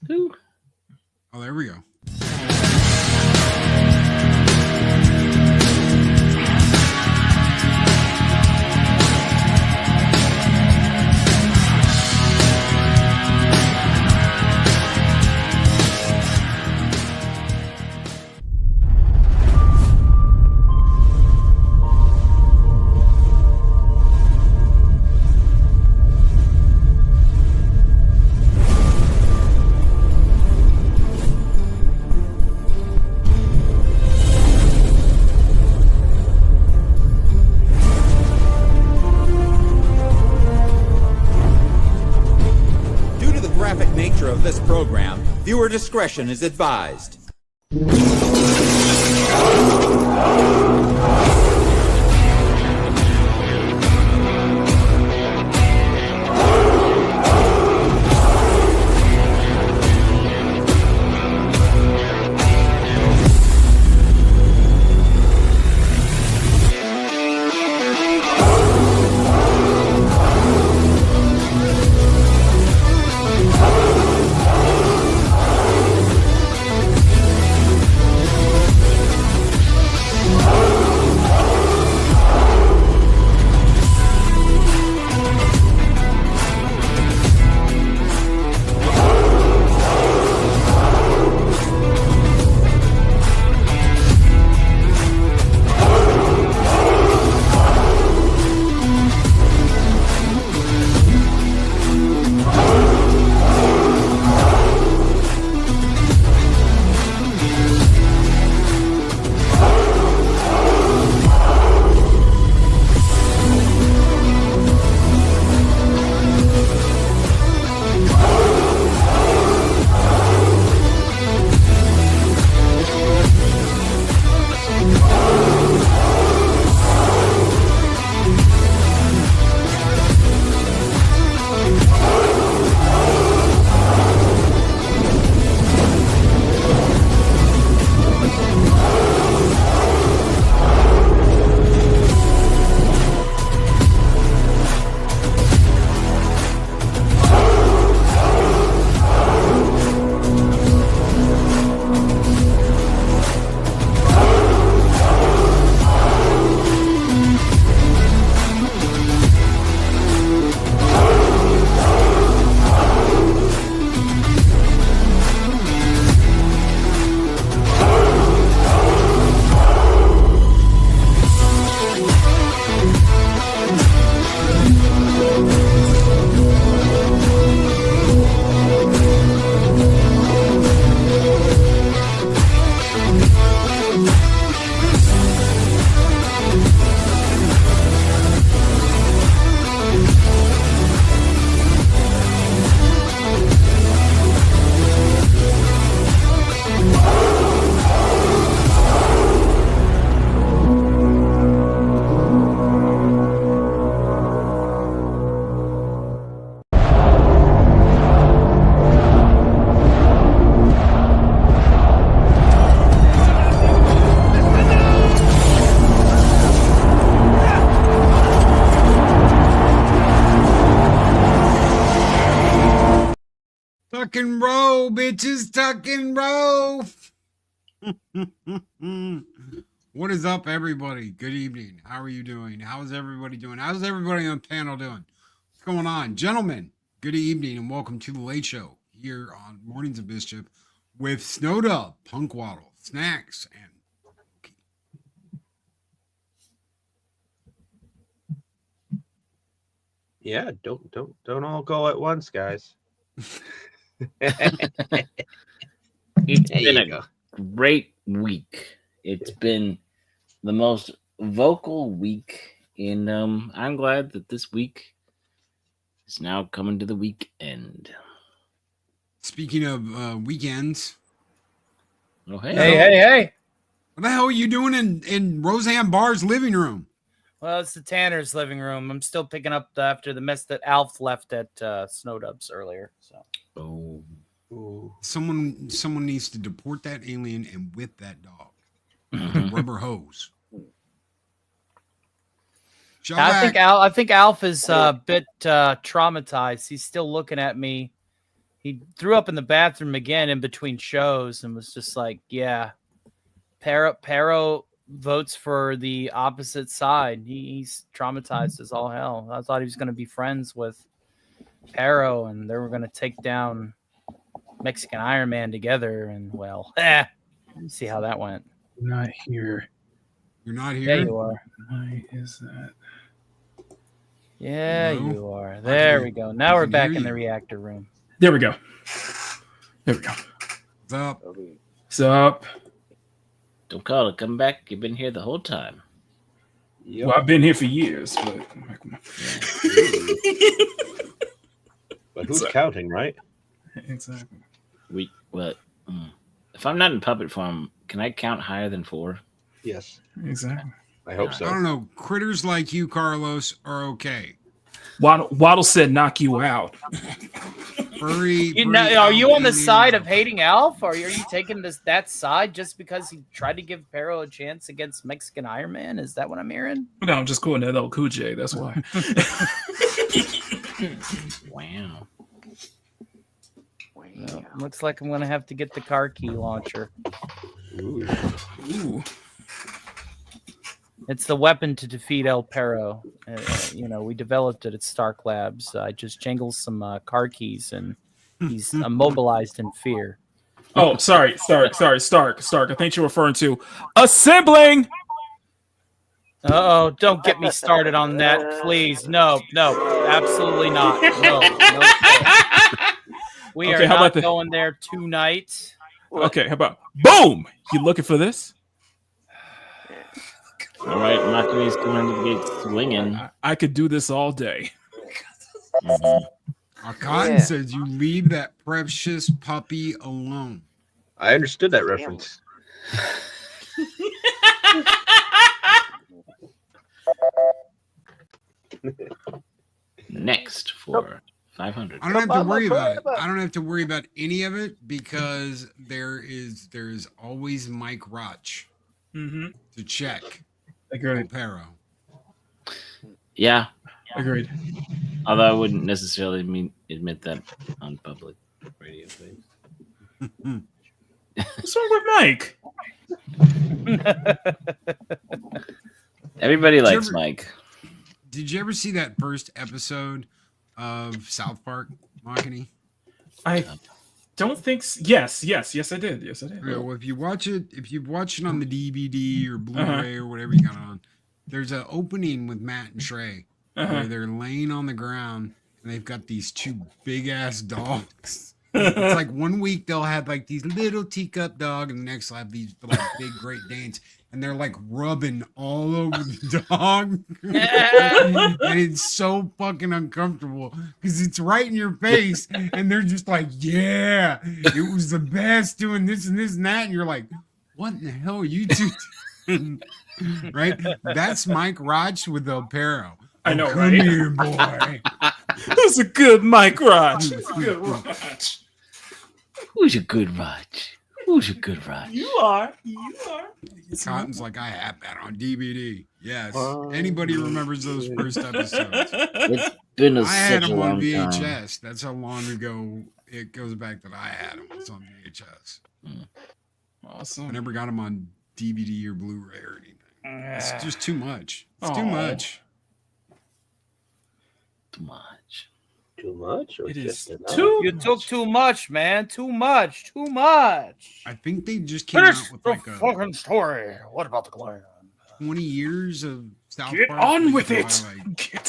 Who? Oh, there we go. Nature of this program, viewer discretion is advised. Tuck and roll, bitches, tuck and roll. What is up, everybody? Good evening. How are you doing? How's everybody doing? How's everybody on the panel doing? What's going on? Gentlemen, good evening and welcome to the Late Show here on Mornings of Mischief with Snowed Up, Punk Waddle, Snacks, and Loki. Yeah, don't all go at once, guys. It's been a great week. It's been the most vocal week, and I'm glad that this week is now coming to the weekend. Speaking of weekends. Oh, Hey. What the hell are you doing in Roseanne Barr's living room? Well, it's the Tanner's living room. I'm still picking up after the mess that Alf left at Snowdubs earlier. So. Oh. Someone needs to deport that alien and whip that dog with a rubber hose. I think Alf is a bit traumatized. He's still looking at me he threw up in the bathroom again in between shows and was just like, yeah, Pero votes for the opposite side. He's traumatized as all hell. I thought he was going to be friends with Pero and they were going to take down Mexican Iron Man together. And well, see how that went. Not here. You're not here? Yeah, you are. Why is that? Yeah, No. you are. There we go. Now we're back in the reactor room. There we go. There we go. What's up? What's up? Don't call it. Come back. You've been here the whole time. Yep. Well, I've been here for years, but But who's counting, right? exactly. If I'm not in puppet form, can I count higher than 4? Yes. Exactly. I hope I so. don't know. Critters like you, Carlos, are okay. Waddle said, "Knock you out." Furry. Are you on the side of hating Alf? Or are you taking that side just because he tried to give Pero a chance against Mexican Iron Man? Is that what I'm hearing? No, I'm just calling that old Cool J. That's why. Wow. No, looks like I'm gonna have to get the car key launcher. Ooh. It's the weapon to defeat El Pero. We developed it at Stark Labs. I just jangled some car keys, and he's immobilized in fear. Oh, sorry, Stark. I think you're referring to assembling. Uh-oh, don't get me started on that, please. No, absolutely not. No. We are not going there tonight. Okay, how about boom? You looking for this? All right, Makui's going to get swinging. I could do this all day. Cotton says you leave that precious puppy alone. I understood that reference. Next for 500. I don't have to worry about it. I don't have to worry about any of it because there's always Mike Roch to check. Agreed. Pero. Yeah. Agreed. Although I wouldn't necessarily admit that on public radio. What's wrong with Mike? Everybody likes Mike. Did you ever see that first episode of South Park, Makani? I don't think. Yes, I did. Yeah, well, if you watch it on the DVD or Blu-ray or whatever you got on, there's an opening with Matt and Trey where they're laying on the ground and they've got these 2 big ass dogs. It's like one week they'll have like these little teacup dog, and the next they'll have these like big Great Danes, and they're like rubbing all over the dog, and it's so fucking uncomfortable because it's right in your face, and they're just like, "Yeah, it was the best doing this and this and that," and you're like, "What in the hell are you two doing?" Right? That's Mike Roch with El Pero. I know, Come right? here, boy. That's a good Mike Roch. Good Roch. Who's a good Roch? Who's a good Roch? You are. Cotton's like, I have that on DVD. Yes. Anybody remembers those first episodes? It's been I had such a them on long VHS. time. That's how long ago it goes back that I had them. It's on VHS. Awesome. I never got them on DVD or Blu-ray or anything. It's just too much. It's too much. Too much. Too much? Or It just is enough? too You took too much, man. Too much. I think they just came out with like a fucking story. What about the clan? 20 years of South Get Park. on They with did it. like Get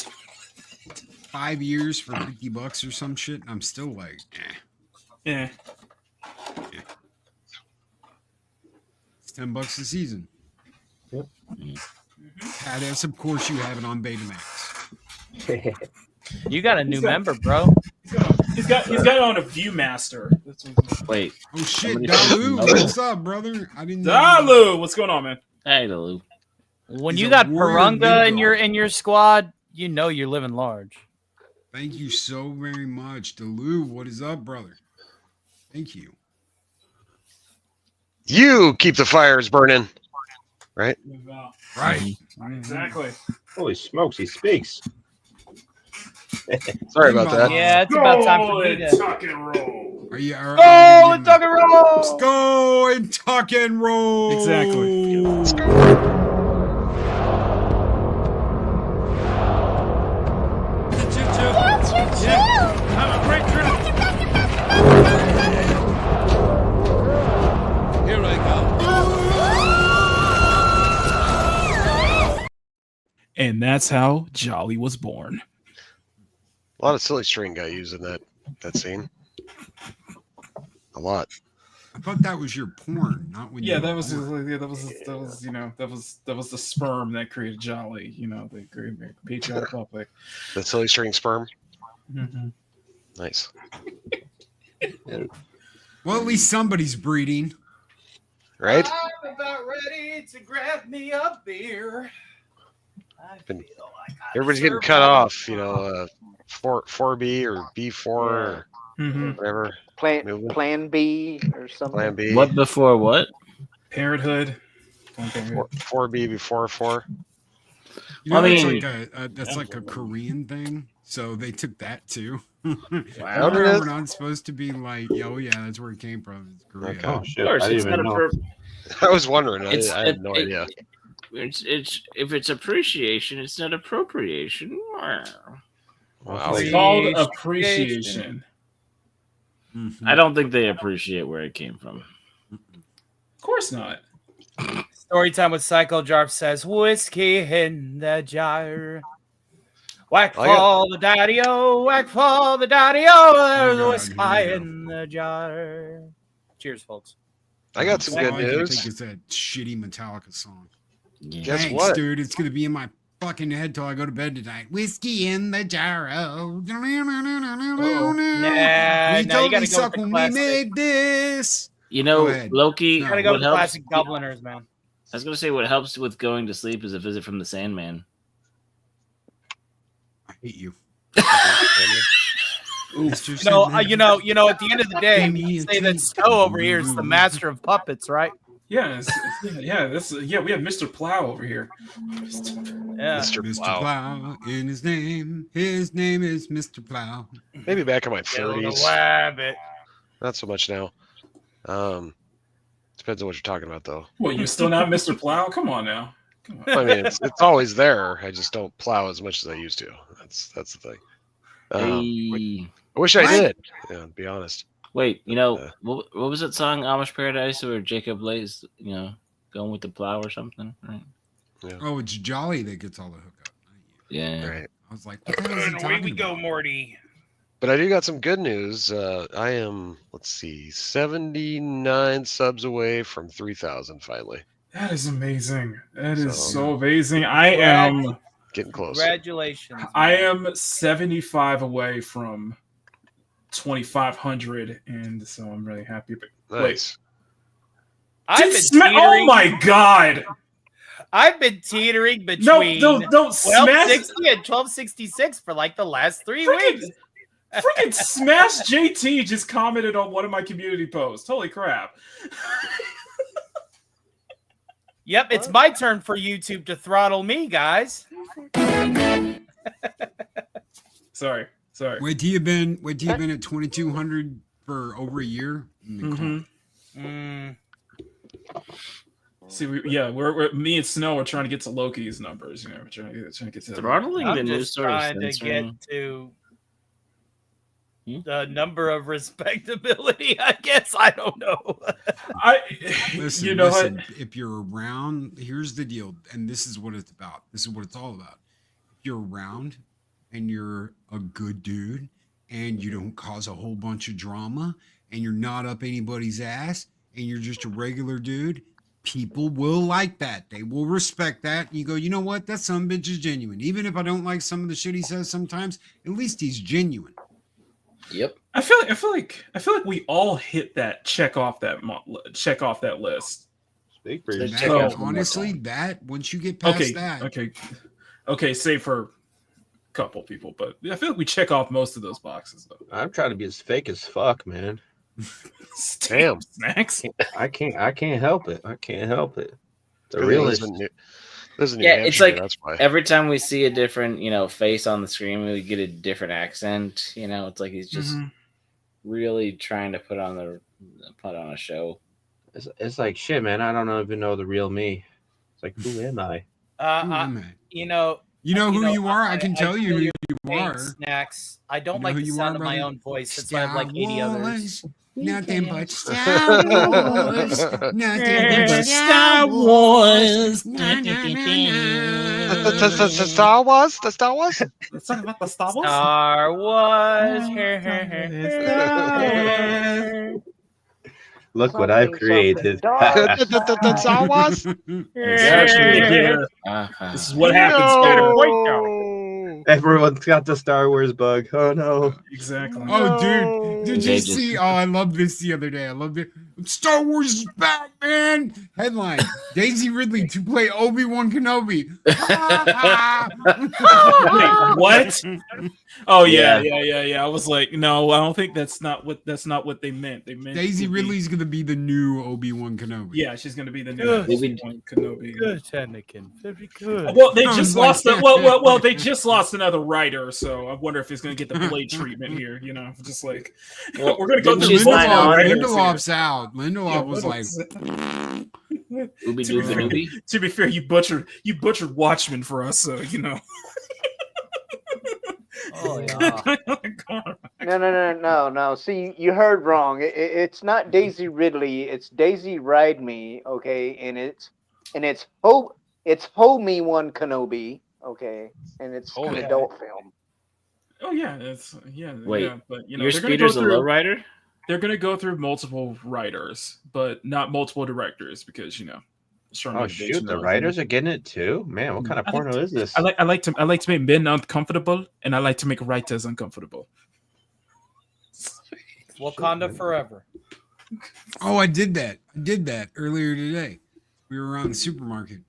5 years for $50 or some shit. And I'm still like, Yeah. It's $10 a season. Yep. Badass, of course you have it on Betamax. You got a new member, bro. He's got it on a Viewmaster. Wait. Oh shit, Somebody Dalu, fucking- what's up, brother? I didn't know. Dalu, what's going on, man? Hey, Lulu. When He's you a got warrior Parunga in ninja. your squad, you know you're living large. Thank you so very much, Dalu. What is up, brother? Thank you. You keep the fires burning, right? Right. Exactly. Holy smokes, he speaks. Sorry about that. Yeah, it's about time for me to tuck and roll. Are you? Are go you and tuck and roll. Let's go and tuck and roll. Exactly. Let's go. Have a great trip. Here I go. And that's how Jolly was born. A lot of silly string got used in that scene. A lot. I thought that was your porn, not when. Yeah, you that was the sperm that created Jolly. The great patriotic public. The silly string sperm. Mm-hmm. Nice. Well, at least somebody's breeding. Right? I'm about ready to grab me a beer. Everybody's getting cut off, 4B or B4 or whatever. Plan B or something. Plan B. What before what? Parenthood. 4B before 4. That's like a Korean thing. So they took that too. Wow. We're not supposed to be like, oh yeah, that's where it came from. It's Korea. Okay. Oh shit! Of course, I didn't it's even not know. I was wondering. It's I had no idea. It's if it's appreciation, it's not appropriation. Wow. It's called appreciation. Mhm. I don't think they appreciate where it came from. Of course not. Story time with Psycho Jarp says, whiskey in the jar. Whack I got- for the daddy-o, whack for the daddy-o. There's God, whiskey here we go. in the jar. Cheers, folks. I got some All good I can news. think is that shitty Metallica song. Yeah. Guess Thanks, what? dude. It's gonna be in my fucking head till I go to bed tonight. Whiskey in the jar. Nah, We you totally gotta go suck with the when we classic. made this. You know, Go ahead. Loki. No. Gotta go what with helps- classic Dubliners, man. I was gonna say what helps with going to sleep is a visit from the Sandman. I hate you. No, at the end of the day, we say that Snow over here is the master of puppets, right? Yeah, we have Mr. Plow over here. Yeah. Mr. Wow. Plow in his name. His name is Mr. Plow. Maybe back in my Kill the 30s. rabbit. Not so much now. Depends on what you're talking about, though. Well, you're still not Mr. Plow? Come on now. Come on. I mean, it's always there. I just don't plow as much as I used to. That's the thing. Hey. I wish I What? did. Yeah, to be honest. Wait, what was that song, Amish Paradise, where Jacob Blaze, going with the plow or something, right? Oh, it's Jolly that gets all the hookup. Not you. Yeah. Right. I was like, what the hell is he talking about? Morty. But I do got some good news. I am, 79 subs away from 3,000 finally. That is amazing. That is So- so amazing. I am Getting close. Congratulations. I am 75 away from 2,500, and so I'm really happy. But Nice. I've been oh teetering. my god! I've been teetering No, between don't smash, 1260 and 1266 for like the last 3 weeks. freaking Smash JT just commented on one of my community posts. Holy crap! Yep, it's my turn for YouTube to throttle me, guys. Sorry. Wait till you've been at 2,200 for over a year. See, we're me and Snow are trying to get to Loki's numbers. We're trying to get to Throttling the I'm news just sort of trying to censoring. get to the number of respectability, I guess. I don't know. Listen, you know listen, what? if you're around, here's the deal, and this is what it's about. This is what it's all about. If you're around and you're a good dude and you don't cause a whole bunch of drama and you're not up anybody's ass and you're just a regular dude, people will like that. They will respect that. You go, you know what? That son of a bitch is genuine. Even if I don't like some of the shit he says sometimes, at least he's genuine. Yep. I feel like we all hit that check off that list. Speak for That- yourself. So- honestly, that once you get past Okay. Save for a couple people, but I feel like we check off most of those boxes though. I'm trying to be as fake as fuck, man. Damn. Snacks. I can't help it. I can't help it. The Really realist. isn't This is New Yeah, Hampshire, it's like that's why. every time we see a different, face on the screen, we get a different accent. It's like he's just really trying to put on a show. It's like shit, man. I don't even know the real me. It's like, who am I? You know who you are? I can tell you who you are. Snacks. I don't You know like who the you sound are, of my brother? own voice since I have like 80 others. Nothing but Star Wars. Nothing but Star Wars. The Star Wars? The Star Wars? Let's talk about the Star Wars. Star Wars. Look what I've created. The Star Wars? This is what happens later. Everyone's got the Star Wars bug. Oh no. Exactly. Oh, dude. Did you see? Oh, I loved this the other day. I loved it. Star Wars is back, man. Headline: Daisy Ridley to play Obi-Wan Kenobi. Wait, what? Oh yeah. I was like, no, I don't think that's not what they meant. They meant Daisy Ridley's gonna be the new Obi-Wan Kenobi. Yeah, she's gonna be the new Good. Obi-Wan Kenobi. Good, Anakin. Very good. Well, they just lost. Well, they just lost another writer, so I wonder if he's gonna get the Blade treatment here. Just like we're gonna go through Lindelof's out. Lindelof was like, to be fair, you butchered Watchmen for us, so Oh yeah. No. See, you heard wrong. It's not Daisy Ridley. It's Daisy Ride Me. Okay, and it's Homie One Kenobi. Okay, and it's an adult film. Oh yeah, Wait, yeah, but your speeder's a lowrider? They're gonna go through multiple writers, but not multiple directors because Oh shoot, the writers are getting it too. Man, what kind of porno is this? I like to make men uncomfortable, and I like to make writers uncomfortable. Wakanda forever. oh, I did that earlier today. We were around the supermarket,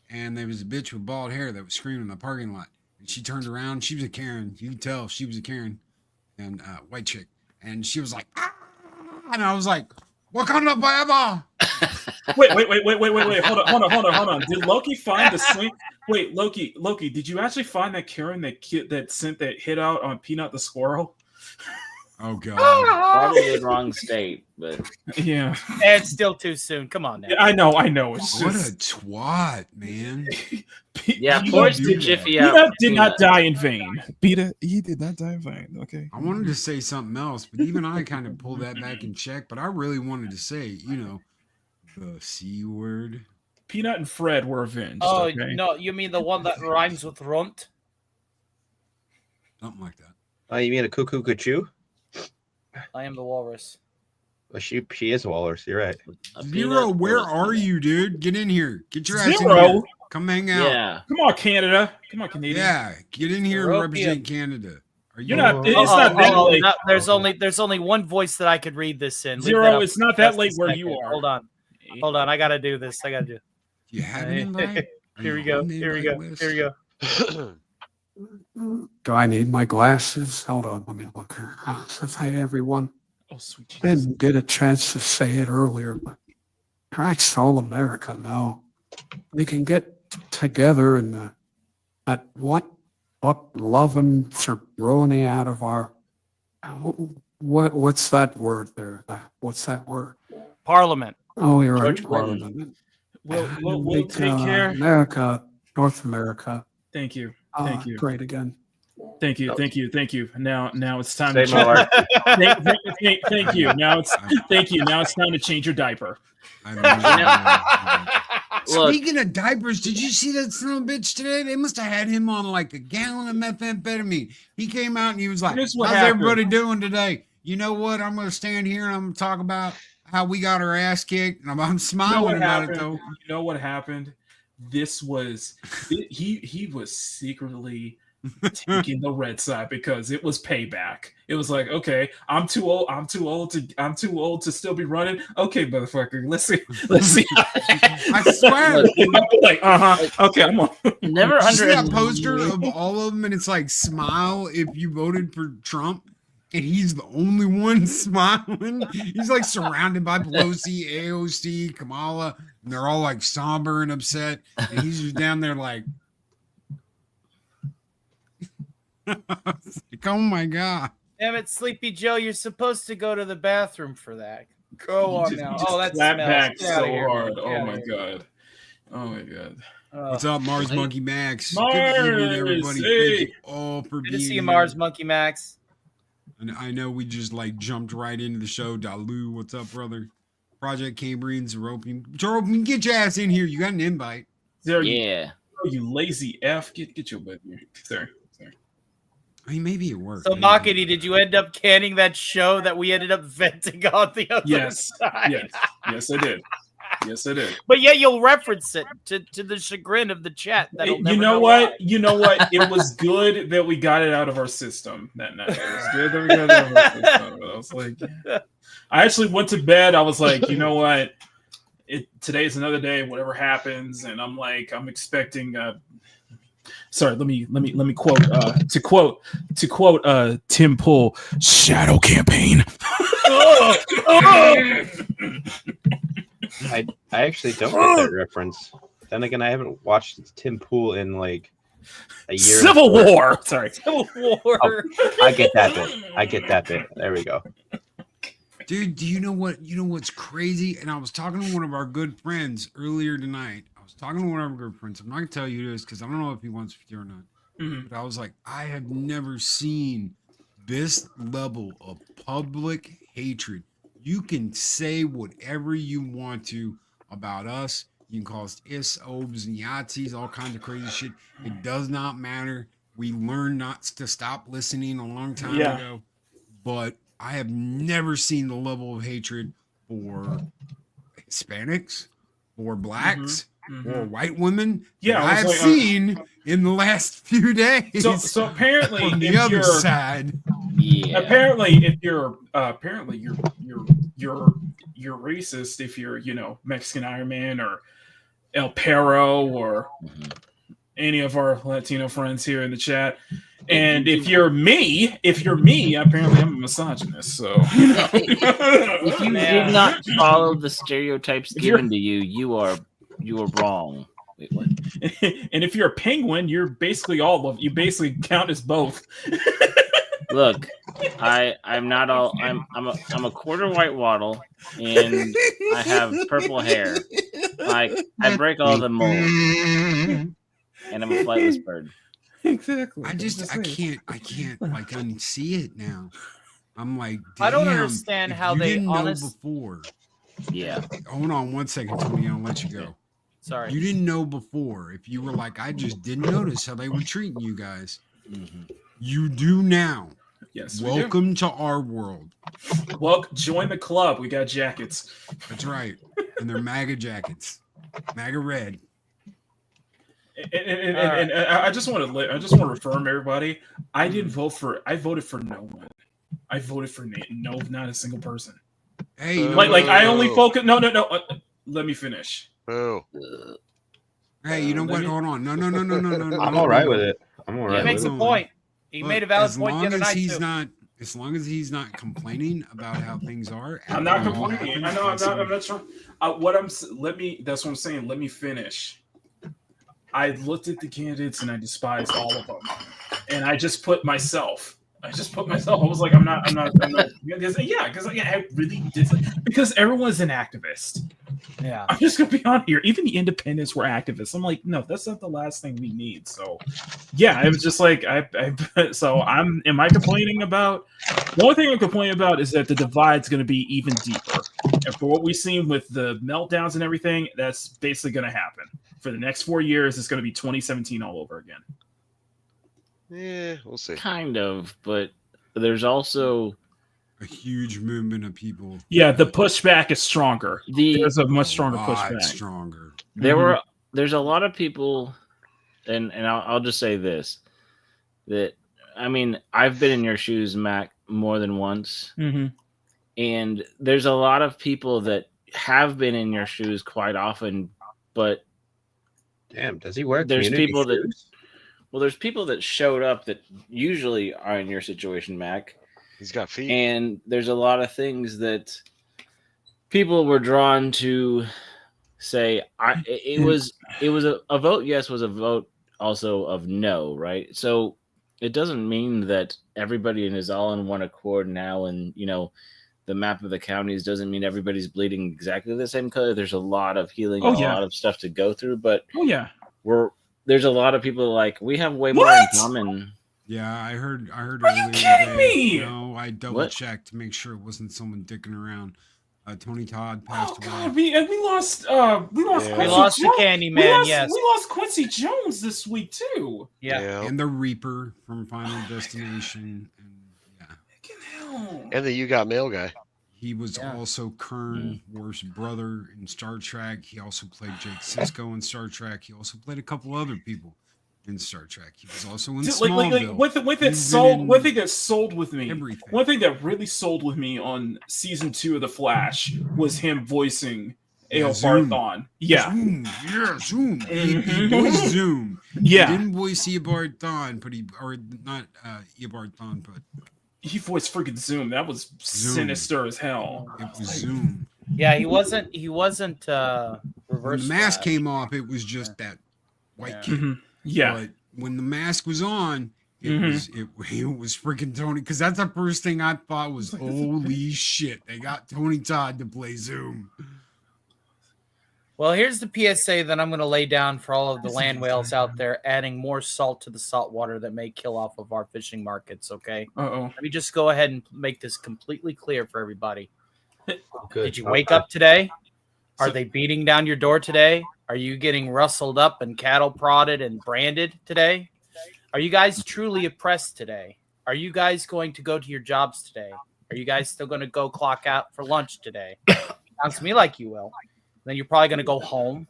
and there was a bitch with bald hair that was screaming in the parking lot. And she turned around. She was a Karen. You can tell she was a Karen, and white chick. And she was like, ah! And I was like, Wakanda forever. Wait. Hold on. Did Loki find the swing? Wait, Loki, did you actually find that Karen that sent that hit out on Peanut the squirrel? Oh god. Probably the wrong state, but yeah. It's still too soon. Come on now. Yeah, I know. It's what just... a twat, man. Yeah, force the Jiffy out. Peanut did not die in vain. He did not die in vain. Okay. I wanted to say something else, but even I kind of pulled that back in check. But I really wanted to say, the C word. Peanut and Fred were avenged. Oh okay? no, you mean the one that rhymes with runt? Something like that. Oh, you mean a cuckoo cuckoo? I am the walrus. Well, she is a walrus. You're right. Zero, where are you, dude? Get in here. Get your ass in Zero? here. Come hang out. Yeah. Come on, Canada. Come on, Canadian. Yeah, get in here and represent Canada. Are you You're not. It's not that late. No, there's only one voice that I could read this in. Zero. It's not that late where you are. Hold on. I gotta do this. You have an invite? Here we go. Do I need my glasses? Hold on, let me look here. Hi, everyone. Oh, sweet Jesus. Didn't get a chance to say it earlier, but Christ, all America now. We can get together and at what loving jabroni out of our what's that word there? What's that word? Parliament. Oh, you're right. George Parliament. We'll take care. America, North America. Thank you. Great again. Thank you. Now it's time Say to more. thank you. Now it's time to change your diaper. Speaking of diapers, did you see that son of a bitch today? They must have had him on like a gallon of methamphetamine. He came out and he was like, Here's how's what happened. everybody doing today? You know what? I'm going to stand here and I'm going to talk about how we got our ass kicked. And I'm smiling about it, though. You know what happened? He was secretly taking the red side because it was payback. It was like, okay, I'm too old to still be running. Okay, motherfucker, let's see. I swear. Like, okay, I'm on. Never You see that underestimated. poster of all of them, and it's like, smile if you voted for Trump. and he's the only one smiling. He's like surrounded by Pelosi, AOC, Kamala, and they're all like somber and upset, and he's just down there like, like, oh my god. Damn it, Sleepy Joe, you're supposed to go to the bathroom for that. Go He on just, now. he just Oh, that clapped smells. back Get outta so here, man. hard. Get Oh outta my here. god. Oh my god. What's up, Mars Monkey Max? Mars, Good evening, everybody. hey. Thank you all for Good being to see here. you, Mars Monkey Max. And I know we just like jumped right into the show. Dalu, what's up, brother? Project Cambrian, Zeropian. Zeropian, get your ass in here. You got an invite. Yeah. You lazy F. Get your butt here. Sorry. I mean, maybe it worked. So, Makity, did you end up canning that show that we ended up venting on the other Yes. side? Yes, I did. Yes, I did. But yet you'll reference it to the chagrin of the chat. That'll You never know why. what? You know what? It was good that we got it out of our system that night. It was good that we got it out of our system. I was like, yeah. I actually went to bed. I was like, you know what? Today's another day. Whatever happens, and I'm like, I'm expecting. Sorry, let me quote to quote Tim Pool, Shadow Campaign. I actually don't get that reference. Then again, I haven't watched Tim Pool in like a year. Civil War. Sorry. Civil War. Oh, I get that bit. There we go. Dude, do you know what? You know what's crazy? And I was talking to one of our good friends earlier tonight. I was talking to one of our good friends. I'm not gonna tell you this because I don't know if he wants to or not. Mm-hmm. But I was like, I have never seen this level of public hatred. You can say whatever you want to about us. You can call us obs, and Yahtzees, all kinds of crazy shit. It does not matter. We learned not to stop listening a long time ago. But I have never seen the level of hatred for Hispanics, for blacks, or white women. Yeah, I have seen in the last few days. So apparently, from the if other you're, side. Yeah. Apparently, if you're you're racist if you're Mexican Iron Man or El Perro or any of our Latino friends here in the chat. And if you're me, apparently I'm a misogynist. So if you did not follow the stereotypes given to you, you are wrong. Wait, what? And if you're a penguin, you're basically you basically count as both. Look, I'm not all. I'm a quarter white waddle, and I have purple hair. Like I break all the molds, and I'm a flightless bird. Exactly. I can't like unsee it now. I'm like, damn, I don't understand if how you they didn't know honest. before. Yeah. Hold on 1 second, Tony. I'll let you go. Sorry. You didn't know before. If you were like, I just didn't notice how they were treating you guys. You do now. Yes. Welcome to our world. Well, join the club. We got jackets. That's right. And they're MAGA jackets. MAGA red. And I just want to affirm everybody. I voted for no one. I voted for no, not a single person. Hey, like I only focus. No. Let me finish. Oh. Hey, you know what? Hold on. No. I'm all right with it. I'm all right. He makes with a it. point. He made a valid point the other night he's too. not, as long as he's not complaining about how things are. I'm not complaining. I know. I'm not trying. That's what I'm saying. Let me finish. I looked at the candidates and I despised all of them, and I just put myself. I was like, I'm not. Because I really did. Because everyone's an activist. Yeah. I'm just gonna be on here. Even the independents were activists. I'm like, no, that's not the last thing we need. So, yeah, it was just like am I complaining about? The only thing I'm complaining about is that the divide's gonna be even deeper. And for what we've seen with the meltdowns and everything, that's basically gonna happen. For the next 4 years, it's gonna be 2017 all over again. Yeah, we'll see. Kind of, but there's also a huge movement of people. Yeah, the pushback is stronger. There's a much stronger pushback. Stronger. There's a lot of people, and I'll just say this: that I mean, I've been in your shoes, Mac, more than once, and there's a lot of people that have been in your shoes quite often, but damn, does he wear? There's community people shoes? There's people that showed up that usually are in your situation, Mac. He's got feet. And there's a lot of things that people were drawn to say. It was a vote yes was a vote also of no, right? So it doesn't mean that everybody is all in one accord now, and the map of the counties doesn't mean everybody's bleeding exactly the same color. There's a lot of healing, a lot of stuff to go through, but there's a lot of people like we have way more in common. Yeah, I heard Are earlier you kidding today. me? No, I double checked to make sure it wasn't someone dicking around. Tony Todd passed away. God, we lost We Quincy lost the Jones. Candyman. Yes, we lost Quincy Jones this week too. Yeah. And the Reaper from Final Destination, And the You Got Mail guy. he was also Kern Worf's brother in Star Trek. He also played Jake Sisko in Star Trek. He also played a couple other people in Star Trek. He was also in Smallville. One thing that sold with me. Everything. One thing that really sold with me on season 2 of The Flash was him voicing Zoom. Barthon. Yeah. Zoom. Yeah, Zoom. He voiced Zoom. Yeah. He didn't voice Eobard Thawne, but not Eobard Thawne, but he voiced freaking Zoom. That was sinister as hell. It was Zoom. Yeah, he wasn't When reverse. the mask Flash. came off, it was just that white kid. Yeah. But when the mask was on, it was freaking Tony. Because that's the first thing I thought was, holy shit, they got Tony Todd to play Zoom. Well, here's the PSA that I'm going to lay down for all of the land whales out there, adding more salt to the salt water that may kill off of our fishing markets, okay? Let me just go ahead and make this completely clear for everybody. Did you wake up today? Are they beating down your door today? Are you getting rustled up and cattle prodded and branded today? Are you guys truly oppressed today? Are you guys going to go to your jobs today? Are you guys still going to go clock out for lunch today? Sounds to me like you will. Then you're probably going to go home.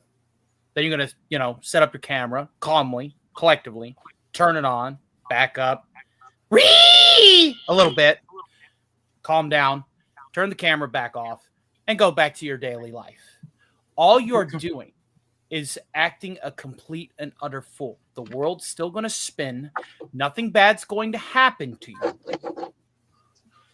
Then you're going to, set up your camera calmly, collectively, turn it on, back up, a little bit, calm down, turn the camera back off, and go back to your daily life. All you're doing is acting a complete and utter fool. The world's still going to spin. Nothing bad's going to happen to you.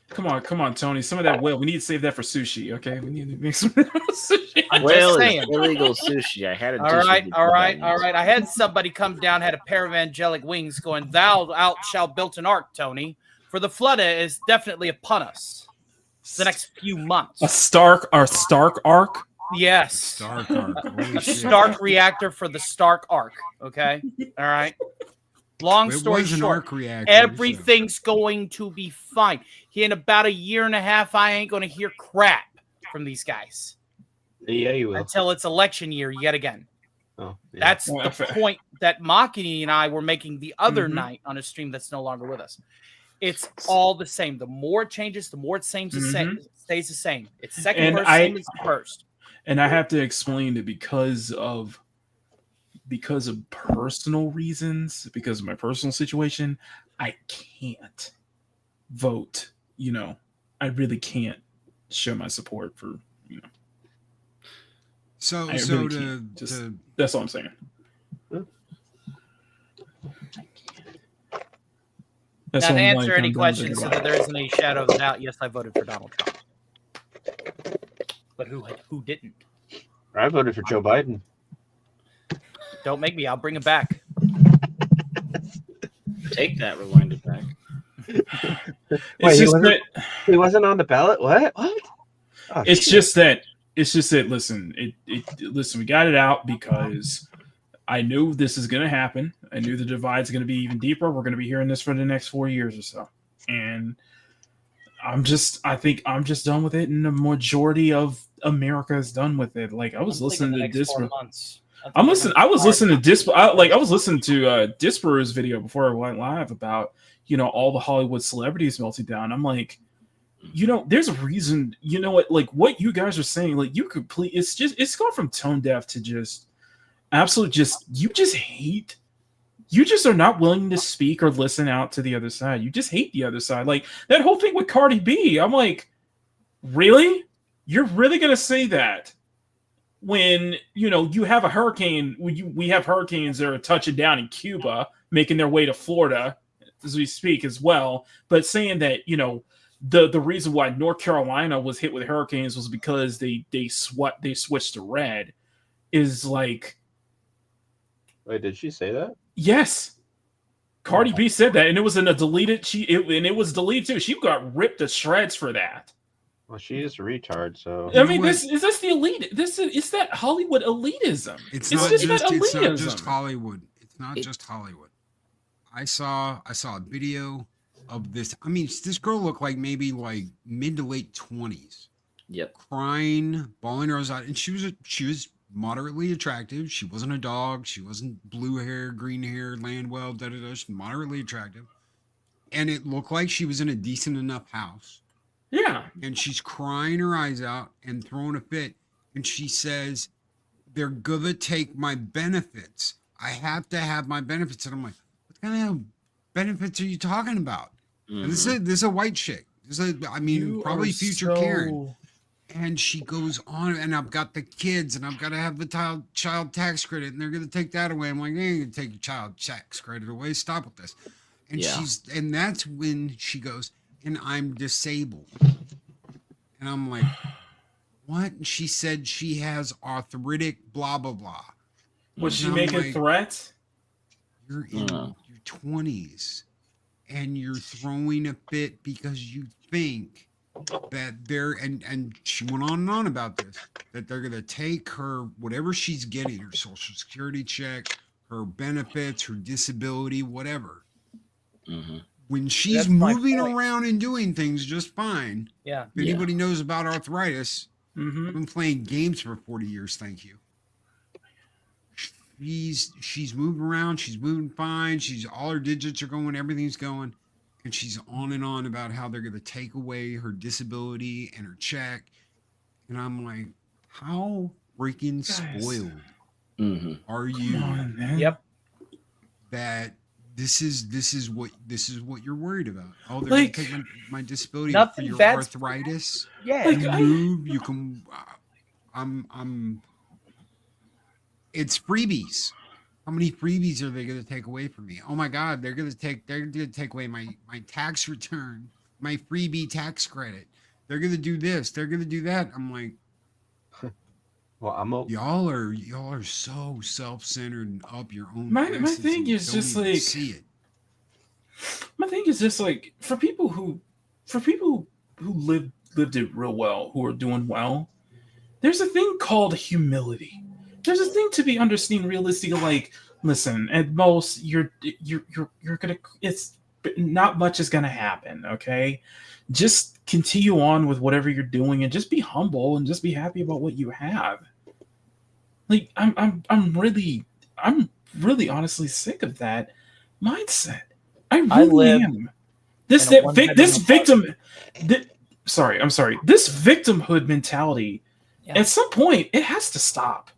Come on, Tony. Some of that whale. We need to save that for sushi, okay? We need to make some sushi. Whale is illegal sushi. I had it. All right. I had somebody come down, had a pair of angelic wings going, "Thou out shall build an ark, Tony. For the flood is definitely upon us. The next few months." A Stark arc? Yes. Stark arc. A Stark reactor for the Stark arc, okay? All right. Long story short, everything's going to be fine. In about a year and a half, I ain't going to hear crap from these guys. Yeah, you will. Until it's election year yet again. Oh, yeah. That's the point that Makini and I were making the other night on a stream that's no longer with us. It's all the same. The more it changes, the more it stays the same. It's second verse, same as first. And I have to explain it because of personal reasons, because of my personal situation, I can't vote. I really can't show my support for. So that's all I'm saying. Now, to answer any questions, so that there isn't any shadow of doubt, yes, I voted for Donald Trump. But who didn't? I voted for Joe Biden. Don't make me. I'll bring it back. Take that. Rewind it back. Wait, he wasn't on the ballot. What? Oh, it's just that. Listen, listen. We got it out because I knew this is going to happen. I knew the divide's going to be even deeper. We're going to be hearing this for the next 4 years or so, and I think I'm just done with it, and the majority of America is done with it. Like I was listening to Disper. I was listening to Disper's video before I went live about all the Hollywood celebrities melting down. I'm like, there's a reason. You know what? Like what you guys are saying, like it's gone from tone deaf to just absolute. You just are not willing to speak or listen out to the other side. You just hate the other side. Like that whole thing with Cardi B. I'm like, really? You're really gonna say that when you have a hurricane? We have hurricanes that are touching down in Cuba, making their way to Florida as we speak as well. But saying that the reason why North Carolina was hit with hurricanes was because they switched to red. Is like, Wait, did she say that? yes, Cardi B said that, and it was in a deleted. And it was deleted too. She got ripped to shreds for that. Well, she is a retard, so I mean, this the elite. It's that Hollywood elitism. It's just not elitism. just Hollywood. It's not just Hollywood. I saw a video of this. I mean, this girl looked like maybe like mid to late 20s. Yep. Crying, bawling her eyes out, and she was moderately attractive. She wasn't a dog. She wasn't blue hair, green hair, Landwell, She's moderately attractive, and it looked like she was in a decent enough house. Yeah. And she's crying her eyes out and throwing a fit, and she says, "They're gonna take my benefits. I have to have my benefits." And I'm like, "What kind of benefits are you talking about?" Mm-hmm. And this is a white chick. Probably future Karen. And she goes on, and I've got the kids, and I've got to have the child tax credit, and they're going to take that away. I'm like, they ain't going to take your child tax credit away. Stop with this. And and that's when she goes, "And I'm disabled." And I'm like, what? And she said she has arthritic, blah, blah, blah. Was she making threats? You're in your 20s, and you're throwing a fit because you think that and she went on and on about this, that they're going to take her, whatever she's getting, her social security check, her benefits, her disability, whatever. Mm-hmm. When she's moving around and doing things just fine. Yeah. If anybody knows about arthritis, mm-hmm. I've been playing games for 40 years, thank you. She's moving around, she's moving fine, all her digits are going, everything's going. And she's on and on about how they're going to take away her disability and her check. And I'm like, how freaking spoiled are you? Come on, man. Yep. That this is what you're worried about. Oh, they're going to take my disability for your arthritis. Yeah. You move, you can. It's freebies. How many freebies are they going to take away from me? Oh my God, they're going to take away my tax return, my freebie tax credit. They're going to do this. They're going to do that. I'm like, well, y'all are so self-centered and up your own. My thing is just like, see it. My thing is just like, for people who lived it real well, who are doing well, there's a thing called humility. There's a thing to be understanding realistically. Like, listen, at most you're gonna. It's not much is gonna happen. Okay, just continue on with whatever you're doing, and just be humble, and just be happy about what you have. Like, I'm really honestly sick of that mindset. I really am. This victimhood mentality. Yeah. At some point, it has to stop.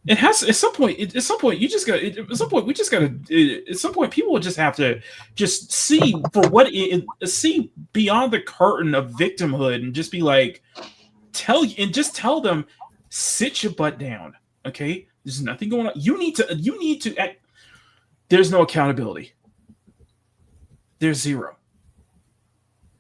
It has at some point. At some point, you just got. At some point, we just got to. At some point, people will just have to just see for what see beyond the curtain of victimhood, and just be like, tell them, sit your butt down. Okay, there's nothing going on. You need to. Act. There's no accountability. There's zero.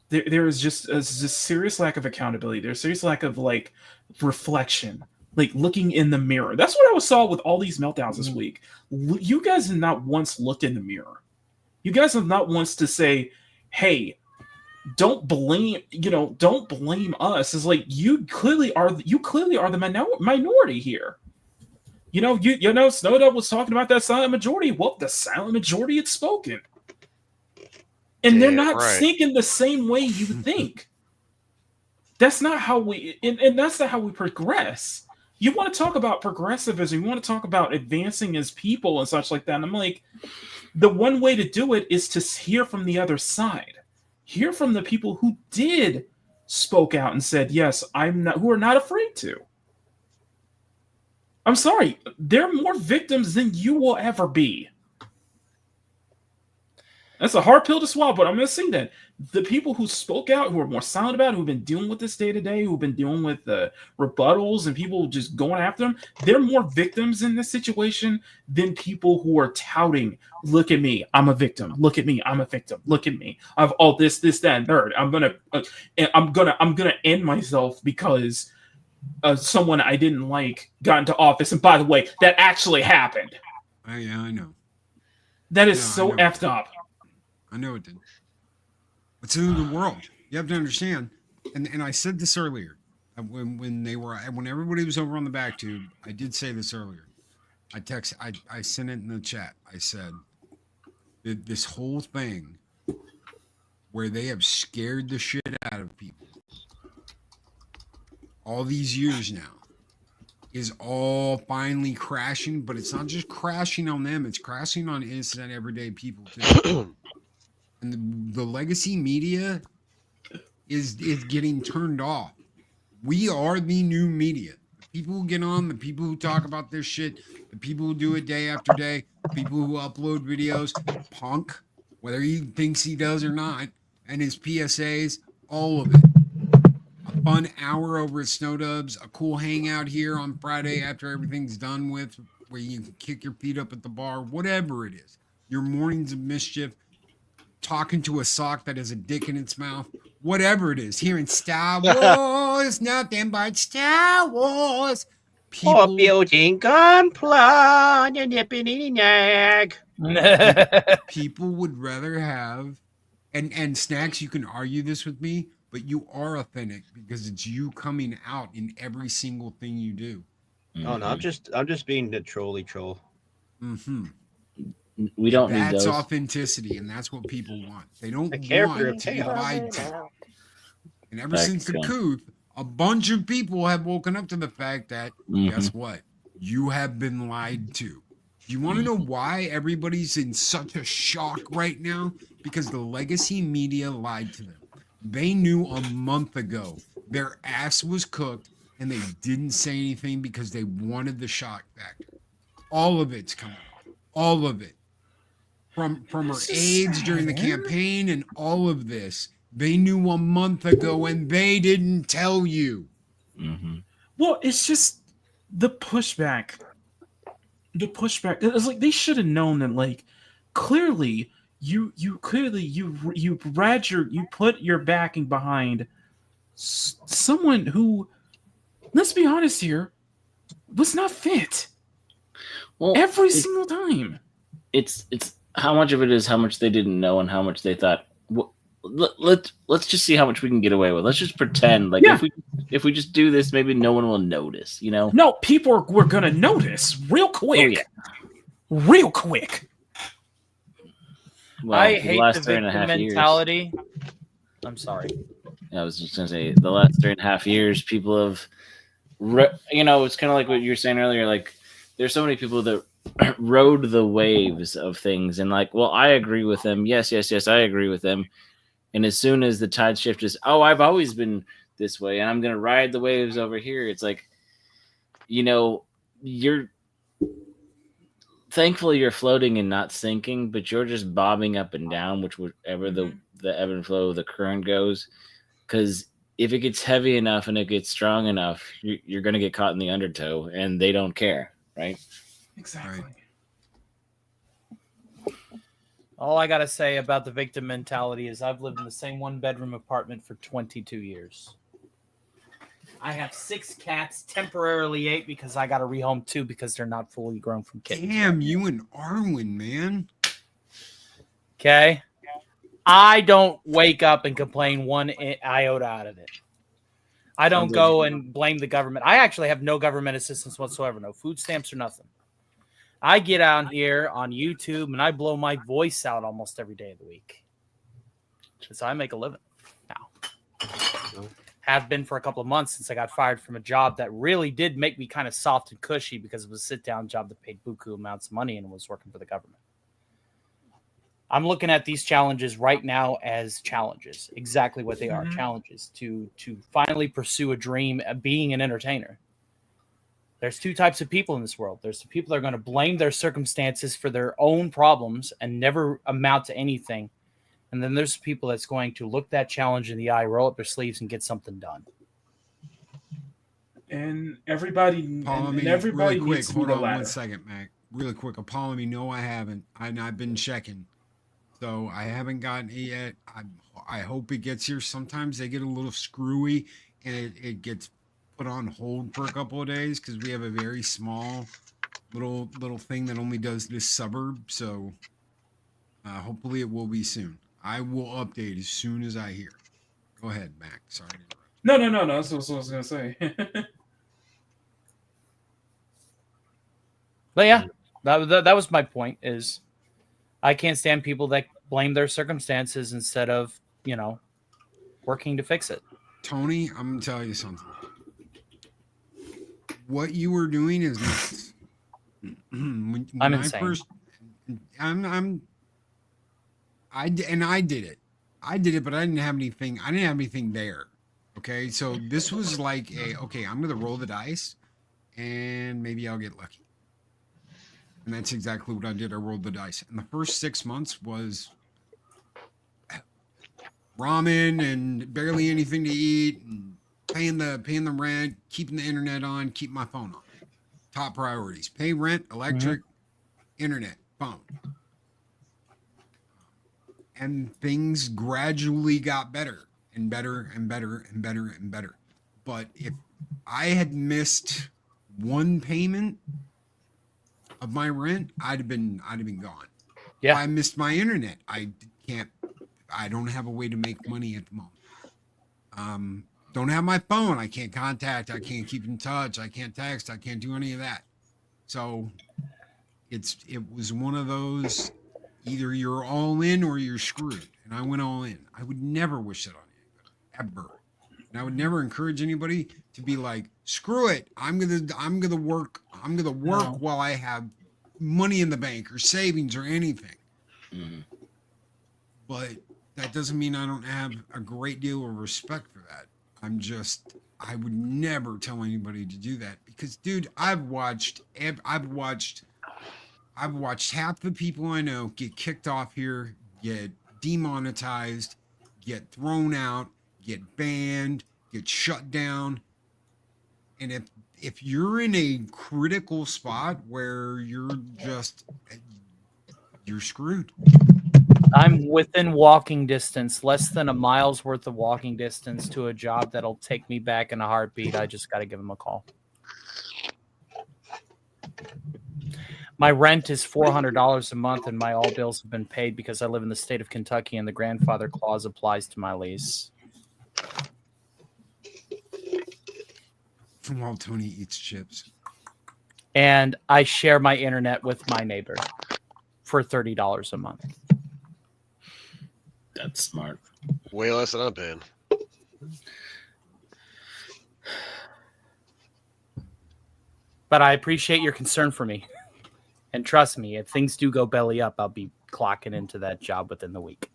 There is just a serious lack of accountability. There's a serious lack of like reflection, like looking in the mirror. That's what I saw with all these meltdowns this week. You guys have not once looked in the mirror. You guys have not once to say, "Hey, don't blame us." It's like you clearly are the minority here. You know, Snowden was talking about that silent majority. Well, the silent majority had spoken. And they're not thinking the same way you think. That's not how we, and that's not how we progress. You want to talk about progressivism, you want to talk about advancing as people and such like that. And I'm like, the one way to do it is to hear from the other side. Hear from the people who did spoke out and said, yes, who are not afraid to. I'm sorry, they're more victims than you will ever be. That's a hard pill to swallow, but I'm going to say that the people who spoke out, who are more silent about it, who've been dealing with this day to day, who've been dealing with the rebuttals and people just going after them, they're more victims in this situation than people who are touting, look at me, I'm a victim. Look at me, I'm a victim. Look at me, I've all this, that, and third. I'm gonna end myself because someone I didn't like got into office. And by the way, that actually happened. Yeah, I know. That is so effed up. I know it did. It's in the world. You have to understand. And I said this earlier. When everybody was over on the back tube, I did say this earlier. I sent it in the chat. I said that this whole thing where they have scared the shit out of people all these years now is all finally crashing, but it's not just crashing on them, it's crashing on innocent everyday people too. And the legacy media is getting turned off. We are the new media. The people who get on, the people who talk about this shit, the people who do it day after day, people who upload videos, Punk, whether he thinks he does or not, and his PSAs, all of it. A fun hour over at Snow Dubs, a cool hangout here on Friday after everything's done with, where you can kick your feet up at the bar, whatever it is. Your mornings of mischief, talking to a sock that has a dick in its mouth, whatever it is. Hearing Star Wars, nothing but Star Wars. People building gunpla, people would rather have, and Snacks, you can argue this with me, but you are authentic because it's you coming out in every single thing you do. Oh no, I'm just being the trolly troll. Mm-hmm. We don't need That's those. authenticity, and that's what people want. They don't care for want to be lied to. And ever Back since the to- coup, a bunch of people have woken up to the fact that, guess what? You have been lied to. Do you want to know why everybody's in such a shock right now? Because the legacy media lied to them. They knew a month ago their ass was cooked, and they didn't say anything because they wanted the shock factor. All of it's coming. All of it. From her aides during the campaign and all of this. They knew a month ago and they didn't tell you. Mm-hmm. Well, it's just the pushback. The pushback. It's like they should have known that. Like, clearly, you put your backing behind someone who, let's be honest here, was not fit. Well, every single time. It's how much of it is how much they didn't know and how much they thought. Well, let's just see how much we can get away with. Let's just pretend like if we just do this, maybe no one will notice. You know? No, people were gonna notice real quick. Real quick. Well, I hate the victim mentality. I'm sorry. I was just gonna say the last 3.5 years, people have, it's kind of like what you were saying earlier. Like, there's so many people that rode the waves of things and like, well, I agree with them. Yes, I agree with them. And as soon as the tide shift is, I've always been this way and I'm going to ride the waves over here. It's like, thankfully you're floating and not sinking, but you're just bobbing up and down, whichever the ebb and flow of the current goes. Because if it gets heavy enough and it gets strong enough, you're going to get caught in the undertow and they don't care. Right. Exactly. All I got to say about the victim mentality is I've lived in the same one-bedroom apartment for 22 years. I have 6 cats, temporarily 8 because I got to rehome 2 because they're not fully grown from kittens. Damn, you and Arwen, man. Okay? I don't wake up and complain one iota out of it. I don't go and blame the government. I actually have no government assistance whatsoever, no food stamps or nothing. I get out here on YouTube and I blow my voice out almost every day of the week. Because I make a living now. Have been for a couple of months since I got fired from a job that really did make me kind of soft and cushy because it was a sit-down job that paid buku amounts of money and was working for the government. I'm looking at these challenges right now as challenges, exactly what they are, challenges to finally pursue a dream of being an entertainer. There's 2 types of people in this world. There's the people that are going to blame their circumstances for their own problems and never amount to anything. And then there's people that's going to look that challenge in the eye, roll up their sleeves, and get something done. And everybody, Follow and me everybody really quick. needs to Hold be the on ladder. 1 second, Mac. Really quick. Apollo me. No, I haven't. I've been checking. So I haven't gotten it yet. I hope it gets here. Sometimes they get a little screwy and it gets put on hold for a couple of days because we have a very small little thing that only does this suburb. So hopefully it will be soon. I will update as soon as I hear. Go ahead, Mac. Sorry to interrupt. No. That's what I was gonna say. But yeah, that was my point. Is I can't stand people that blame their circumstances instead of working to fix it. Tony, I'm gonna tell you something. What you were doing is nuts. when I'm I insane. first, I did it. I did it, but I didn't have anything. I didn't have anything there. Okay, so this was like I'm gonna roll the dice, and maybe I'll get lucky. And that's exactly what I did. I rolled the dice, and the first 6 months was ramen and barely anything to eat, and paying the rent, keeping the internet on, keep my phone on. Top priorities: pay rent, electric, internet, phone. And things gradually got better and better and better and better and better. But if I had missed one payment of my rent, I'd have been gone. Yeah. If I missed my internet, I don't have a way to make money at the moment. Don't have my phone. I can't contact. I can't keep in touch. I can't text. I can't do any of that. So it was one of those, either you're all in or you're screwed. And I went all in. I would never wish that on anybody, ever. And I would never encourage anybody to be like, screw it. I'm gonna work while I have money in the bank or savings or anything. Mhm. But that doesn't mean I don't have a great deal of respect for that. I would never tell anybody to do that because, dude, I've watched half the people I know get kicked off here, get demonetized, get thrown out, get banned, get shut down. And if you're in a critical spot where you're screwed. I'm within walking distance, less than a mile's worth of walking distance to a job that'll take me back in a heartbeat. I just got to give them a call. My rent is $400 a month, and my all bills have been paid because I live in the state of Kentucky, and the grandfather clause applies to my lease. While Tony eats chips. And I share my internet with my neighbor for $30 a month. That's smart. Way less than I'm paying. But I appreciate your concern for me. And trust me, if things do go belly up, I'll be clocking into that job within the week.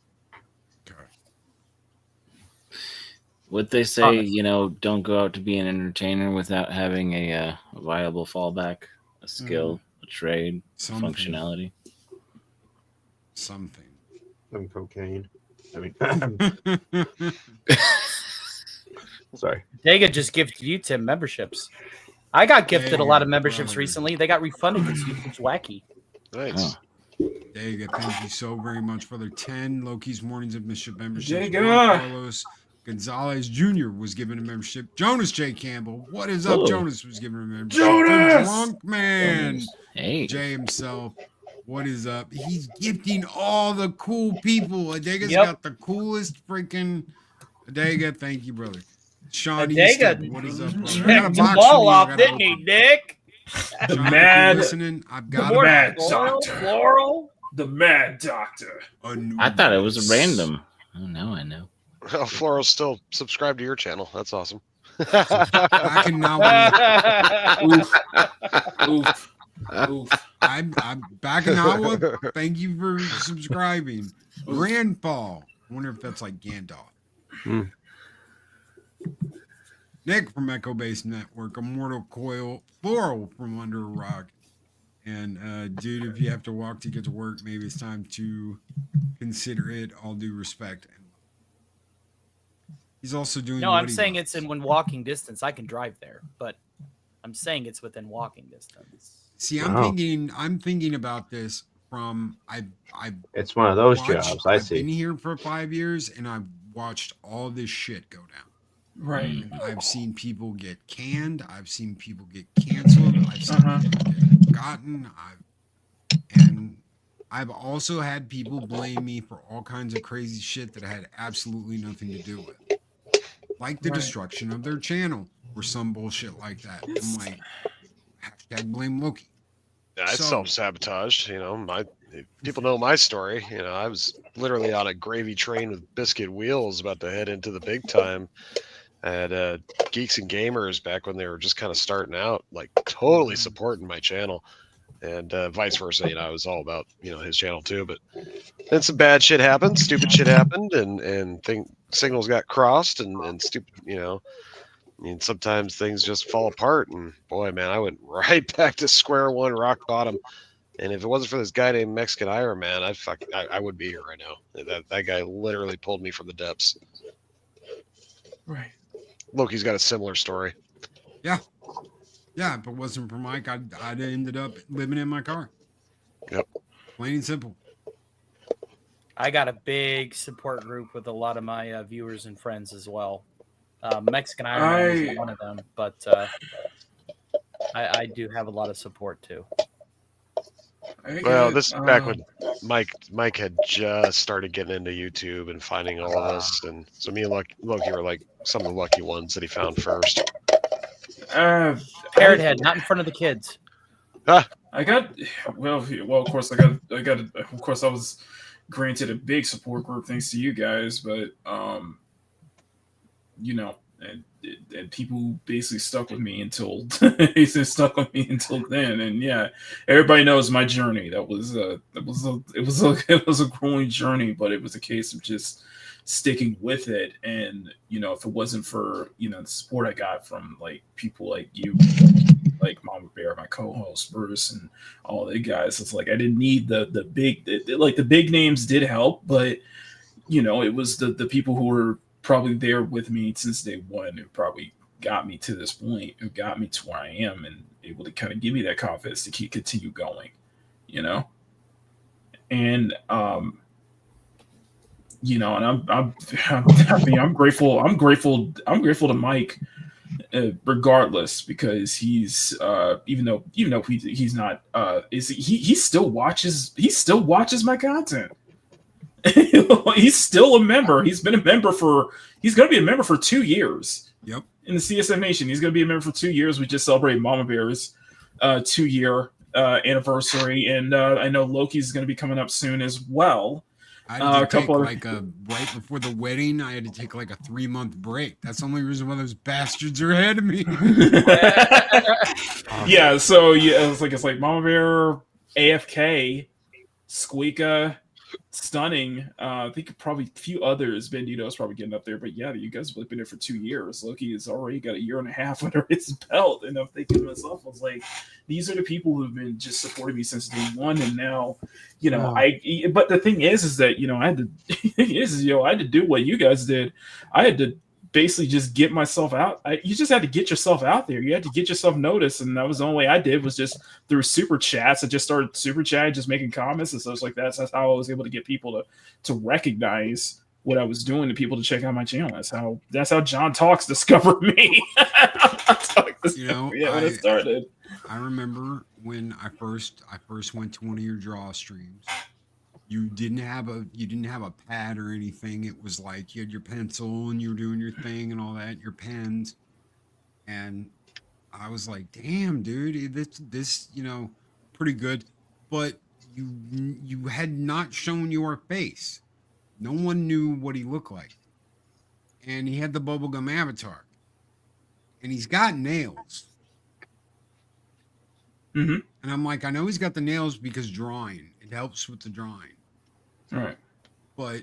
What they say, don't go out to be an entertainer without having a viable fallback, a skill, a trade, functionality. Some cocaine. I mean, sorry. Dega just gifted you 10 memberships. I got gifted a lot of Dega, memberships brother. recently. They got refunded because YouTube's wacky. Nice. Dega, thank you so very much for their 10 Loki's Mornings of Mischief memberships. Dega! Juan Carlos Gonzalez Jr. was given a membership. Jonas J. Campbell. What is up? Oh. Jonas was given a membership. Jonas! Drunk man. Jonas. Hey. Jay himself. What is up? He's gifting all the cool people. Adega's Yep. got the coolest freaking. Adega, thank you, brother. Sean Adega Easton, what is up, brother? I got a checked the box ball from you I off, gotta didn't he, open. Nick? The Sean, if you're mad, listening, I've Good got morning, Mad Floral. Doctor. Floral. the Mad Doctor. I thought it was random. Oh, now I know. Oh, Floral's still subscribed to your channel. That's awesome. I cannot wait. Oof. Oof. I'm back in Iowa. Thank you for subscribing. Grandfall. I wonder if that's like Gandalf. Hmm. Nick from Echo Base Network. Immortal Coil. Floral from Under a Rock. And dude, if you have to walk to get to work, maybe it's time to consider it. All due respect. He's also doing. No, what I'm he saying loves. it's in when walking distance. I can drive there, but I'm saying it's within walking distance. See, Wow. I'm thinking about this from I It's one of those watched. jobs. I I've been see. here for 5 years, and I've watched all this shit go down. Right. And I've seen people get canned. I've seen people get canceled. I've seen people get forgotten. And I've also had people blame me for all kinds of crazy shit that I had absolutely nothing to do with, like the destruction of their channel or some bullshit like that. I'm like, hashtag blame Loki. Yeah, it's So- self-sabotaged. People know my story. I was literally on a gravy train with biscuit wheels about to head into the big time at Geeks and Gamers back when they were just kind of starting out, like totally supporting my channel, and vice versa. I was all about his channel too. But then some bad shit happened, stupid shit happened, and signals got crossed, and stupid. Sometimes things just fall apart, and boy, man, I went right back to square one, rock bottom. And if it wasn't for this guy named Mexican Iron Man, I would be here right now. That guy literally pulled me from the depths. Right. Loki's got a similar story. Yeah, if it wasn't for Mike, I'd ended up living in my car. Yep. Plain and simple. I got a big support group with a lot of my viewers and friends as well. Mexican Iron Man is one of them, but I do have a lot of support too. Well, this is back when Mike had just started getting into YouTube and finding all of us, and so me and Loki were like some of the lucky ones that he found first. Parrot head, not in front of the kids. I got of course of course I was granted a big support group thanks to you guys, but and people basically stuck with me until then, and yeah, everybody knows my journey. It was a growing journey, but it was a case of just sticking with it. And if it wasn't for the support I got from like people like you, like Mama Bear, my co-host Bruce, and all the guys, it's like I didn't need the big names did help, but it was the people who were probably there with me since day one who probably got me to this point, who got me to where I am, and able to kind of give me that confidence to continue going, and and I'm grateful to Mike, regardless, because he's even though he's not he still watches my content. He's still a member. He's going to be a member for 2 years. Yep. In the CSF Nation, he's going to be a member for 2 years. We just celebrated Mama Bear's 2-year anniversary, and I know Loki's going to be coming up soon as well. I had to take right before the wedding. I had to take like a 3-month break. That's the only reason why those bastards are ahead of me. Yeah. So yeah, it's like Mama Bear, AFK, Squeaka, Stunning. I think probably a few others. Bandito's probably getting up there, but yeah, you guys have been there for 2 years. Loki has already got 1.5 years under his belt, and I'm thinking to myself, I was like, these are the people who've been just supporting me since day one, and now, But the thing is that I had to, I had to do what you guys did. I had to basically just get myself out. You just had to get yourself out there. You had to get yourself noticed, and that was the only way I did, was just through super chats. I just started super chatting, just making comments and stuff like that. So that's how I was able to get people to recognize what I was doing, and people to check out my channel. That's how John Talks discovered me. When it started. I remember when I first went to one of your draw streams. You didn't have a pad or anything. It was like you had your pencil and you were doing your thing and all that, your pens. And I was like, damn, dude, this pretty good. But you had not shown your face. No one knew what he looked like. And he had the bubblegum avatar. And he's got nails. Mm-hmm. And I'm like, I know he's got the nails because drawing. It helps with the drawing. All right. But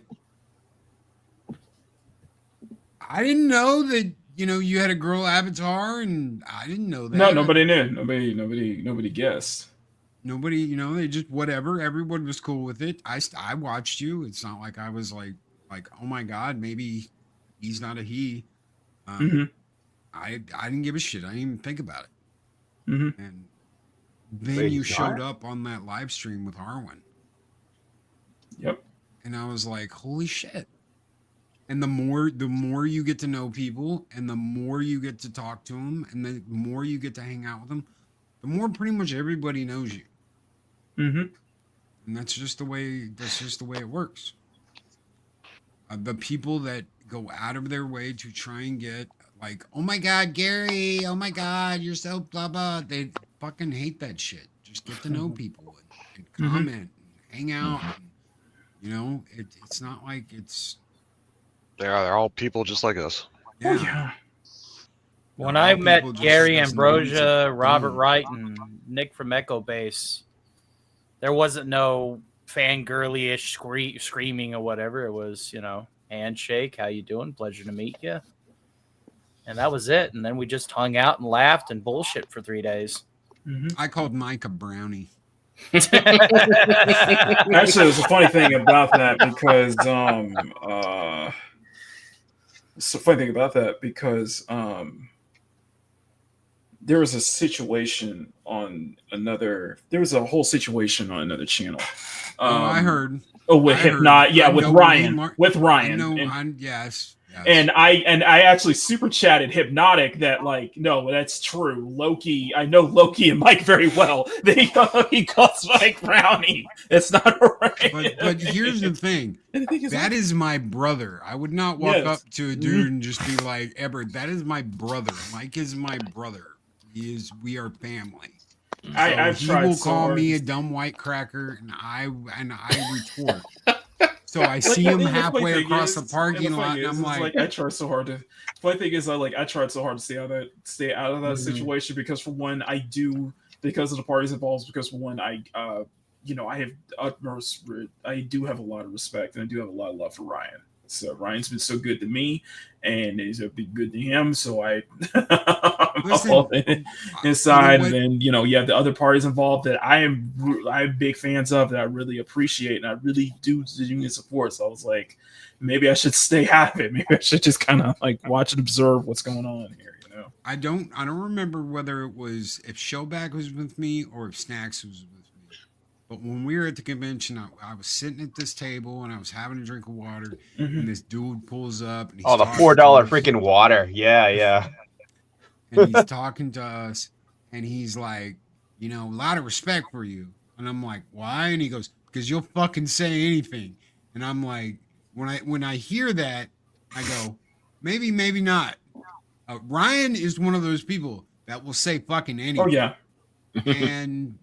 I didn't know that, you had a girl avatar, and I didn't know that. No, nobody knew. Nobody guessed. nobody, they just whatever. Everyone was cool with it. I watched you. It's not like I was like oh my god, maybe he's not a he. I didn't give a shit. I didn't even think about it. And then Wait, you he's showed not? up on that live stream with Harwin. Yep. And I was like, holy shit. And the more you get to know people and the more you get to talk to them and the more you get to hang out with them, the more pretty much everybody knows you. And that's just the way it works. The people that go out of their way to try and get like, oh my god, Gary, oh my god, you're so blah blah, they fucking hate that shit. Just get to know people and comment and hang out. And, it's not like it's They're all people just like us. yeah. When They're I all met people just Gary as norms Ambrosia, that Robert don't. Wright, and Nick from Echo Base, there wasn't no fangirly-ish screaming or whatever. It was, handshake, how you doing? Pleasure to meet you. And that was it. And then we just hung out and laughed and bullshit for 3 days. I called Mike a brownie. Actually, there's a funny thing about that because there was a situation on another. There was a whole situation on another channel. I heard. Oh, with Hypnot, yeah, with Ryan, Yes. And I actually super chatted Hypnotic that like, no, that's true. Loki, I know Loki and Mike very well. He calls Mike Brownie. It's not right. But here's the thing. That is my brother. I would not walk up to a dude and just be like, Ebert, that is my brother. Mike is my brother. We are family. I've he tried will so call hard. me a dumb white cracker, and I retort. So I see him halfway across the parking lot, and I'm like, I tried so hard to. Funny thing is, I tried so hard to stay out of that situation because for one, because of the parties involved. Because for one, I have I do have a lot of respect and I do have a lot of love for Ryan. So Ryan's been so good to me, and he's been good to him. So I inside, and then you have the other parties involved that I'm big fans of that I really appreciate and I really do genuinely support. So I was like, maybe I should stay out of it. Maybe I should just kind of like watch and observe what's going on here. I don't remember whether it was if Showback was with me or if Snacks was with me. But when we were at the convention, I was sitting at this table and I was having a drink of water, and this dude pulls up. And he's the $4 freaking water. Yeah. And he's talking to us, and he's like, a lot of respect for you. And I'm like, why? And he goes, because you'll fucking say anything. And I'm like, when I hear that, I go, maybe not. Ryan is one of those people that will say fucking anything. Oh yeah. And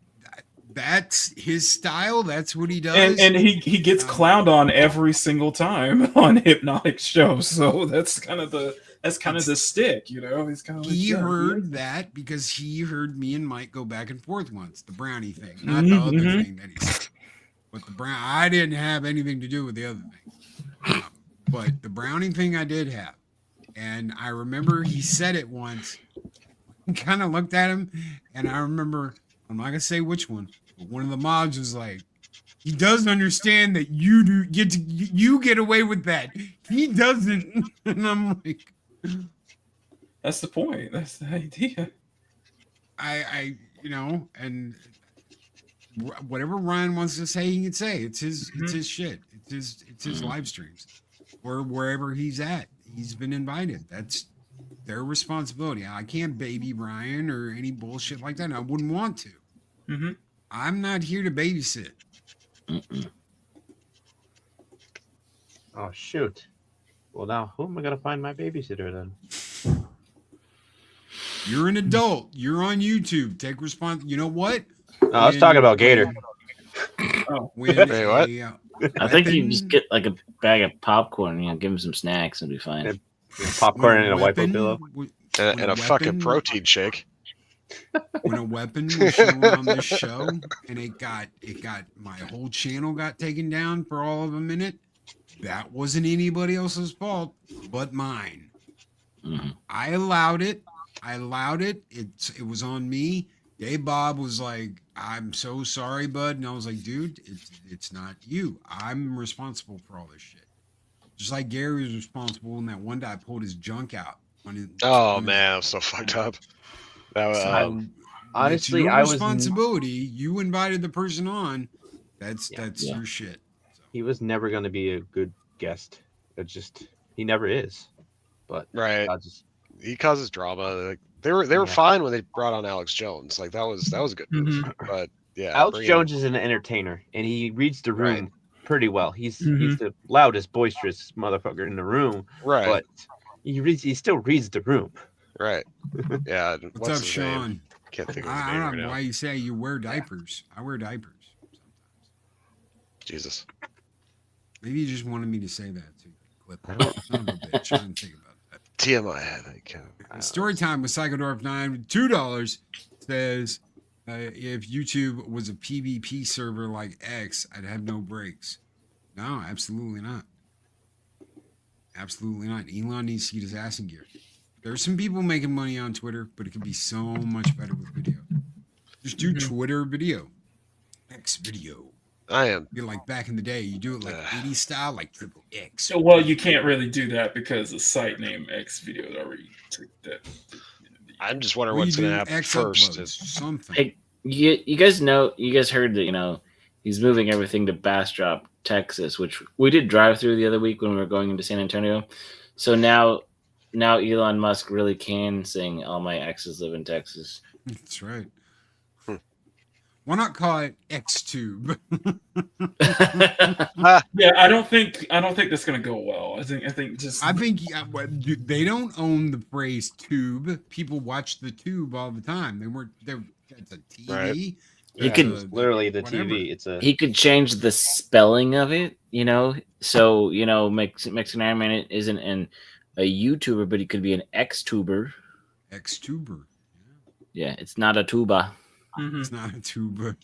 that's his style. That's what he does. And he gets clowned on every single time on Hypnotic shows. So that's kind of the stick, He's kind of he heard that because he heard me and Mike go back and forth once. The brownie thing, not the other thing that he said. But the brown, I didn't have anything to do with the other thing. But the brownie thing I did have. And I remember he said it once. I kind of looked at him, and I remember, I'm not gonna say which one, but one of the mods was like, he does understand that you get away with that. He doesn't. And I'm like, that's the point. That's the idea. I and whatever Ryan wants to say, he can say. It's his shit. It's his live streams or wherever he's at. He's been invited. That's their responsibility. I can't baby Ryan or any bullshit like that. And I wouldn't want to. I'm not here to babysit. Oh shoot. Well, now who am I gonna find my babysitter then? You're an adult. You're on YouTube. Take response. You know what? No, I was talking about Gator. What? I think you just get like a bag of popcorn, give him some snacks and be fine. Popcorn and a wipe-up pillow. And a fucking protein shake. When a weapon was shown on this show and it got my whole channel got taken down for all of a minute, that wasn't anybody else's fault but mine. I allowed it. It was on me. Dave Bob was like, "I'm so sorry, bud," and I was like, "Dude, it's not you. I'm responsible for all this shit." Just like Gary was responsible when that one guy pulled his junk out. Oh man, I'm so fucked up. That was, So it's Honestly, your I was responsibility. You invited the person on. That's Yeah. your shit. he was never going to be a good guest. It just he never is. But right. I just He causes drama. Like they were Yeah. fine when they brought on Alex Jones. Like that was a good move. But yeah, Alex bringing- Jones is an entertainer, and he reads the room Right. pretty well. He's the loudest, boisterous motherfucker in the room, Right. but he still reads the room. Right. Yeah. What's up, his Sean? name? Can't think of his I name don't right know now. why you say you wear diapers. I wear diapers sometimes. Jesus. Maybe you just wanted me to say that too. Clip. I don't- Son of a bitch. I didn't think about that. TMI. I think. Story time with Psychodorf9, $2 says, if YouTube was a PvP server like X, I'd have no breaks. No, absolutely not. Absolutely not. Elon needs to get his ass in gear. There's some people making money on Twitter, but it could be so much better with video. Just do Twitter video. X video. I am. Be like back in the day, you do it like 80 style, like triple X. So, well, you can't really do that because the site name X video already took that. I'm just wondering Well, what's you going to do happen X first. uploads, something. Hey, you guys heard that, he's moving everything to Bastrop, Texas, which we did drive through the other week when we were going into San Antonio. So now Elon Musk really can sing "All My Exes Live in Texas." That's right. Why not call it X-Tube? Yeah, I don't think that's gonna go well. I think they don't own the phrase tube. People watch the tube all the time. It's a TV. Right. He could literally the whatever. TV. It's a He could change the spelling of it, so Mexican Iron Man isn't a YouTuber, but he could be an X-tuber. X-tuber. Yeah, it's not a tuba. It's not a tuba.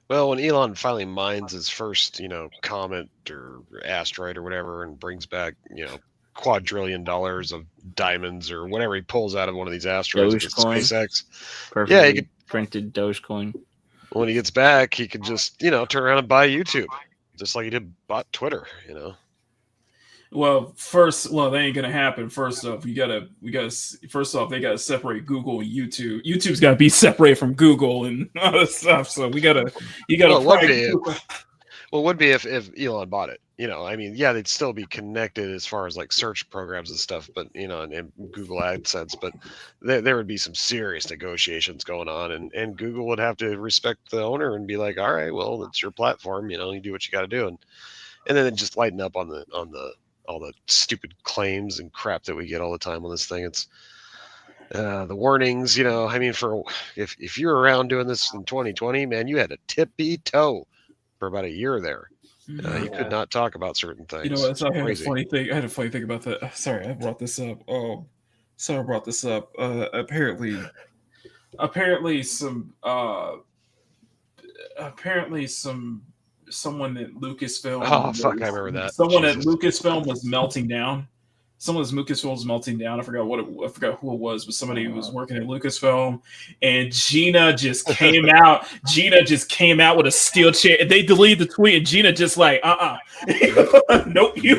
Well, when Elon finally mines his first, comet or asteroid or whatever, and brings back, quadrillion dollars of diamonds or whatever he pulls out of one of these asteroids with Dogecoin. SpaceX. Perfectly Yeah, he could, printed Dogecoin. when he gets back, he could just, turn around and buy YouTube, just like he bought Twitter. Well, that ain't gonna happen. First off, they gotta separate Google and YouTube. YouTube's gotta be separated from Google and all this stuff. So you gotta. Well, it would be if Elon bought it. They'd still be connected as far as like search programs and stuff, but and Google AdSense, but there would be some serious negotiations going on, and Google would have to respect the owner and be like, all right, well, it's your platform, you do what you got to do, and then it just lighten up on all the stupid claims and crap that we get all the time on this thing. It's the warnings, for if you're around doing this in 2020, man, you had a tippy toe for about a year there. You could not talk about certain things. I had a funny thing. I had a funny thing about that. Sorry, I brought this up. Sorry, I brought this up. Apparently, someone at Lucasfilm. Oh fuck, I remember that. Someone at Lucasfilm was melting down. Someone at Lucasfilm was melting down. I forgot who it was, but somebody who was working at Lucasfilm. And Gina just came out. Gina just came out with a steel chair. They deleted the tweet, and Gina just like, nope. You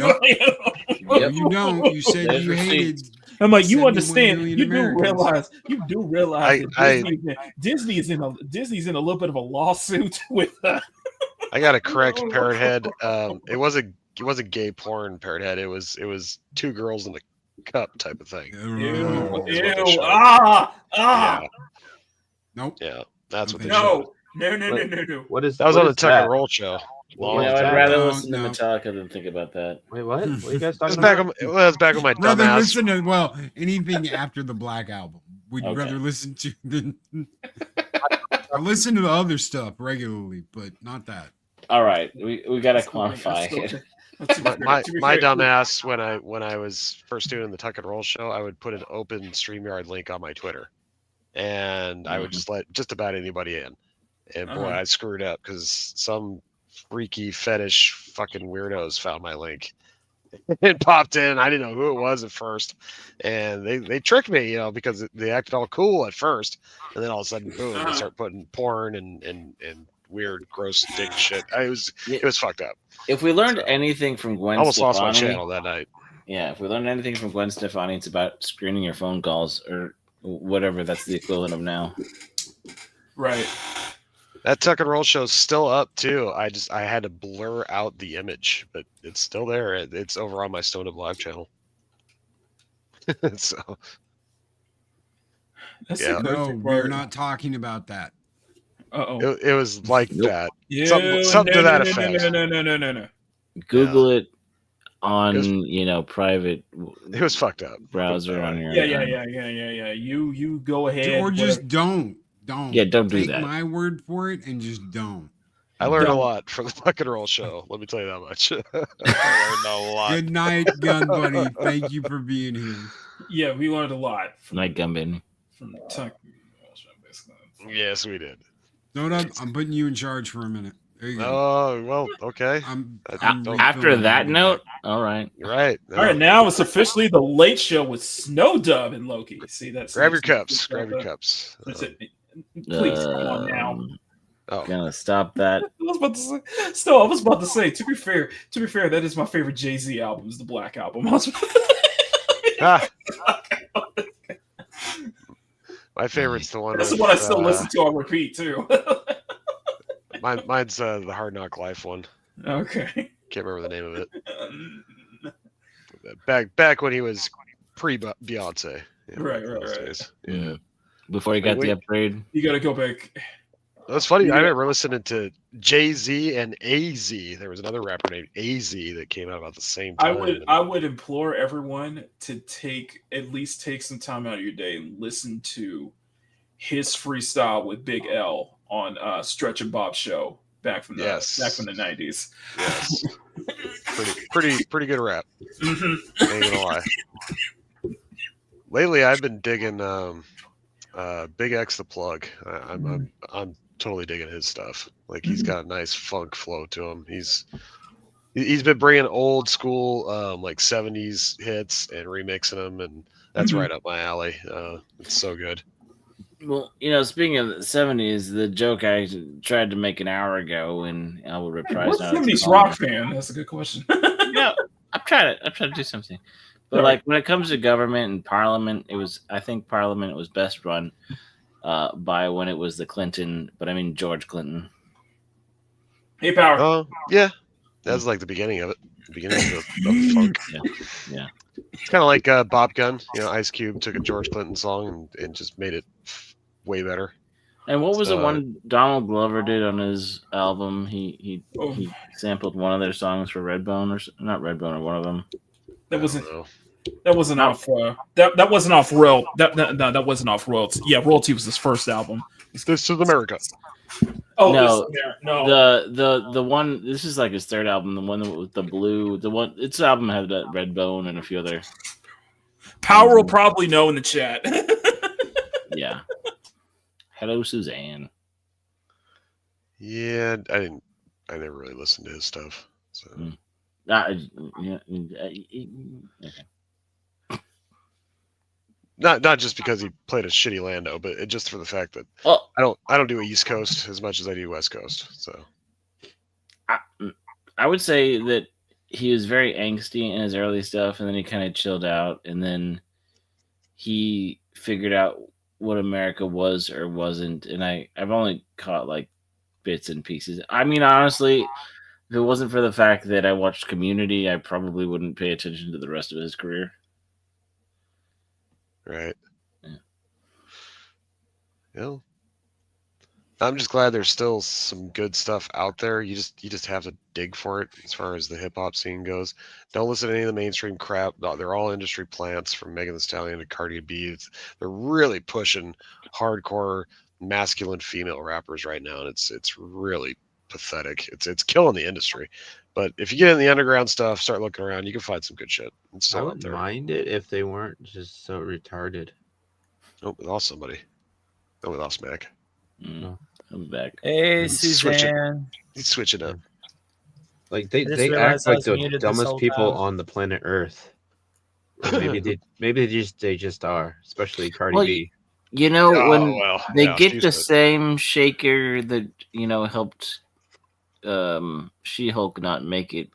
don't. You said you hated. I'm like, you understand? You Americans. do realize that Disney's in a little bit of a lawsuit with. I gotta correct Parrot Head. It wasn't gay porn, Parrot Head. It was two girls in a cup type of thing. Ew! Yeah. Nope. Yeah, that's what they showed. No. What is that? Was on the Tucker and Roll show. I'd rather listen to Metallica than think about that. Wait, what? What are you guys talking about? about? It was back on my rather dumbass. listen to anything after the Black Album. We'd rather listen to than. I listen to the other stuff regularly, but not that. All right, we gotta quantify it. My dumbass when I was first doing the Tuck and Roll show, I would put an open StreamYard link on my Twitter, and I would just let just about anybody in. And boy, I screwed up because some freaky fetish fucking weirdos found my link, It popped in. I didn't know who it was at first, and they tricked me, because they acted all cool at first, and then all of a sudden, boom, they start putting porn and weird, gross dick shit. It was fucked up. If we learned anything from Gwen I almost Stefani, lost my channel that night. Yeah, if we learned anything from Gwen Stefani, it's about screening your phone calls or whatever that's the equivalent of now. Right. That Tuck and Roll show's still up too. I had to blur out the image, but it's still there. It's over on my Stone Up Live channel. So yeah. No, we're not talking about that. Uh-oh. It was like that. Yeah, something to that effect. No. Google it on private. It was fucked up. Browser on your Yeah. You go ahead. Or just don't. Yeah, don't do Take that. my word for it and just don't. I learned a lot from the Tuck and Roll show. Let me tell you that much. I learned a lot. Good night, Gun Buddy. Thank you for being here. Yeah, we learned a lot. Night, Gun Buddy. From the Tuck. Yes, we did. Hold up. I'm putting you in charge for a minute. There you go. Oh, well, okay. After that note, all right. You're right. All right, now it's officially the Late Show with Snow Dub and Loki. See, that's Grab your cups. Grab your cups. That's it. Please come on now. Gonna stop that. I was about to say. To be fair, that is my favorite Jay-Z album. Is the Black Album. My favorite's the one. That's the one I still listen to on repeat too. Mine's the Hard Knock Life one. Okay. Can't remember the name of it. Back when he was pre Beyonce. Right. Yeah. Before he got the upgrade. You got to go back. That's funny. I remember listening to Jay-Z and AZ. There was another rapper named AZ that came out about the same time. I would implore everyone to at least take some time out of your day and listen to his freestyle with Big L on Stretch and Bob show back from the 90s. Yes. pretty good rap. Ain't gonna lie. Lately, I've been digging Big X the Plug. I'm totally digging his stuff. Like he's got a nice funk flow to him. He's been bringing old school like 70s hits and remixing them, and that's right up my alley. It's so good. Well, speaking of the 70s, the joke I tried to make an hour ago, and I will reprise. What's 70s rock fan? That's a good question. I'm trying to do something. But like when it comes to government and Parliament, I think Parliament was best run by when it was the Clinton, but I mean George Clinton. Hey, Power. Oh, yeah. That was like the beginning of it. The beginning of the funk. Yeah. It's kind of like Bob Gunn. Ice Cube took a George Clinton song and just made it way better. And what was the one Donald Glover did on his album? He sampled one of their songs for Redbone, or not Redbone, or one of them. That wasn't off. That wasn't off Royalty. That wasn't off Royalty. Yeah, Royalty was his first album. This is America. Oh no, the one. This is like his third album. The one with the blue. The one. Its album had that Redbone and a few other. Power will probably know in the chat. Yeah. Hello, Suzanne. Yeah, I never really listened to his stuff. So. Okay. Not just because he played a shitty Lando, but just for the fact that I don't do East Coast as much as I do West Coast. So I would say that he was very angsty in his early stuff, and then he kind of chilled out, and then he figured out what America was or wasn't. And I've only caught like bits and pieces. I mean, honestly, if it wasn't for the fact that I watched Community, I probably wouldn't pay attention to the rest of his career. Right. Yeah. I'm just glad there's still some good stuff out there. You just have to dig for it as far as the hip hop scene goes. Don't listen to any of the mainstream crap. They're all industry plants, from Megan Thee Stallion to Cardi B. They're really pushing hardcore masculine female rappers right now, and it's really pathetic. It's killing the industry. But if you get in the underground stuff, start looking around, you can find some good shit. I wouldn't mind it if they weren't just so retarded. Oh, we lost somebody. Oh, we lost Mac. I'm back. Hey, Suzanne. He's switching up. Like I just they realized act I like was the muted this dumbest whole people time. on the planet Earth. Or maybe they just are, especially Cardi Well, B. You know, Oh, when well, they yeah, get she's the good. same shaker that helped She-Hulk not make it,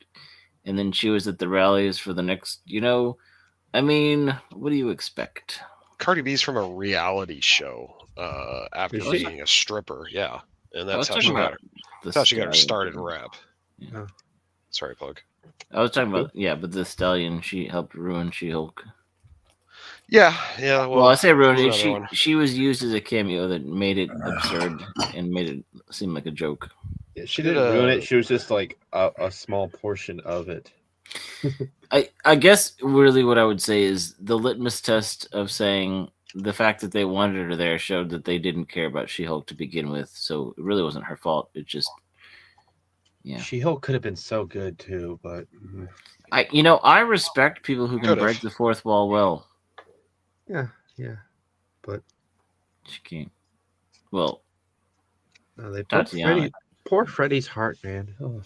and then she was at the rallies for the next. I mean, what do you expect? Cardi B's from a reality show after Is she? being a stripper. Yeah, and I was that's how talking she got about her. the That's how she got her Stallion started in thing. rap. Oh. Sorry, Plug. I was talking about but the Stallion, she helped ruin She-Hulk. Yeah. Well, I say ruin there's it. another one. She was used as a cameo that made it absurd and made it seem like a joke. Yeah, she didn't ruin it. She was just like a small portion of it. I guess really what I would say is the litmus test of saying the fact that they wanted her there showed that they didn't care about She-Hulk to begin with. So it really wasn't her fault. It just, She-Hulk could have been so good too, but I respect people who can Could've. break the fourth wall well. yeah, but She can't. Well, no, they broke Tatiana. poor Freddy's heart, man. Oh.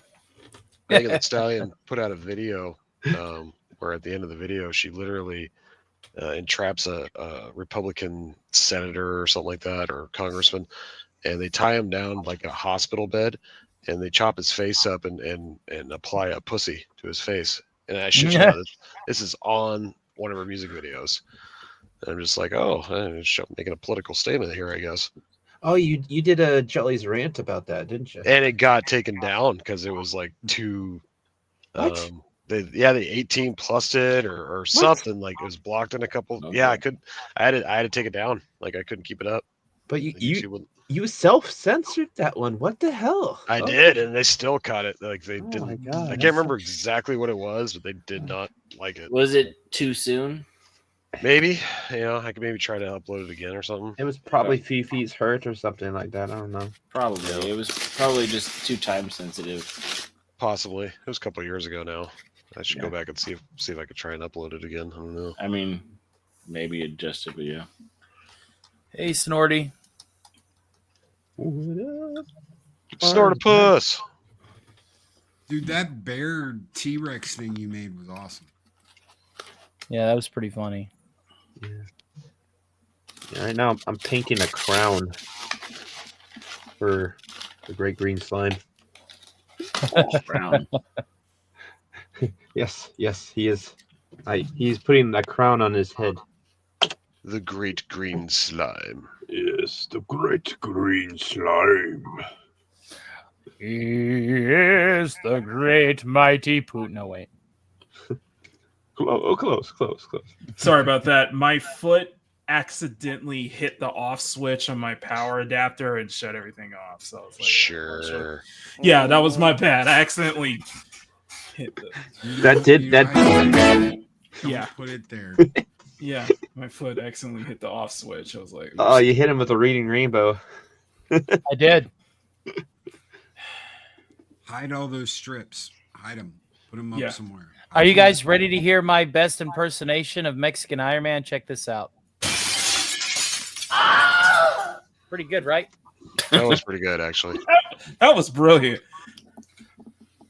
Megan Thee Stallion put out a video where at the end of the video she literally entraps a Republican senator or something like that, or congressman, and they tie him down like a hospital bed, and they chop his face up and apply a pussy to his face. And I shit you not, this is on one of her music videos. And I'm just like, making a political statement here, I guess. Oh, you did a Jelly's rant about that, didn't you? And it got taken down because it was like too. What? They 18 plussed it or something, like it was blocked in a couple. Okay. Yeah, I had to take it down. Like I couldn't keep it up. But you self-censored that one. What the hell? I did, and they still caught it. Like they didn't. My God, I can't remember exactly what it was, but they did not like it. Was it too soon? Maybe I could maybe try to upload it again or something. It was probably Fifi's hurt or something like that. I don't know. Probably. It was probably just too time sensitive. Possibly. It was a couple of years ago now. I should go back and see if I could try and upload it again. I don't know. I mean, maybe adjust it, but yeah. Hey, Snorty. Snort a puss. Dude, that bear T-Rex thing you made was awesome. Yeah, that was pretty funny. Yeah, right now I'm painting a crown for the great green slime. Brown. Yes, he is. He's putting a crown on his head. The great green slime. Yes, the great green slime. He is the great mighty Putin. No, wait. Close. Sorry about that. My foot accidentally hit the off switch on my power adapter and shut everything off. So I was like, Sure. Yeah, that was my bad. I accidentally hit the. Yeah. Put it there. Yeah, my foot accidentally hit the off switch. I was like, oh, you hit him with a reading rainbow. I did. Hide all those strips. Hide them. Put them up somewhere. Are you guys ready to hear my best impersonation of Mexican Iron Man? Check this out. Pretty good, right? That was pretty good, actually. That was brilliant.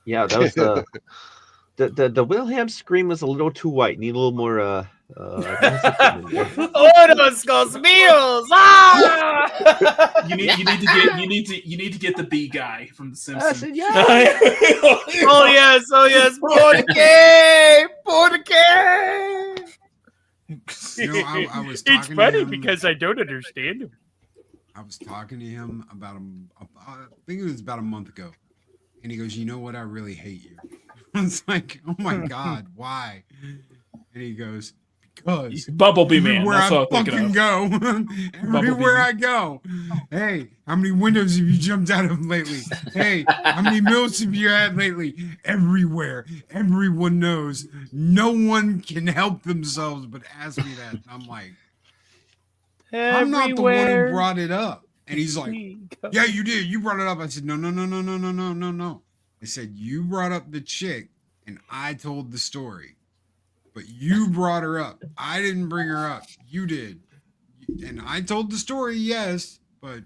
Yeah, that was the Wilhelm scream was a little too white. Need a little more. Oros cosmios! Ah! You need to get the B guy from The Simpsons. Oh yes. ¿Por qué? I was talking It's funny to him, because I don't understand him. I was talking to him about I think it was about a month ago, and he goes, "You know what? I really hate you." I was like, "Oh my god, why?" And he goes, "Because Bumblebee Man. everywhere That's I what I'm thinking fucking of. go, everywhere I go. Hey, how many windows have you jumped out of lately? Hey, how many meals have you had lately? Everywhere, everyone knows. No one can help themselves but ask me that." And I'm like, I'm not the one who brought it up. And he's like, "Yeah, you did. You brought it up." I said, No. I said, "You brought up the chick, and I told the story. But you brought her up. I didn't bring her up. You did. And I told the story, yes, but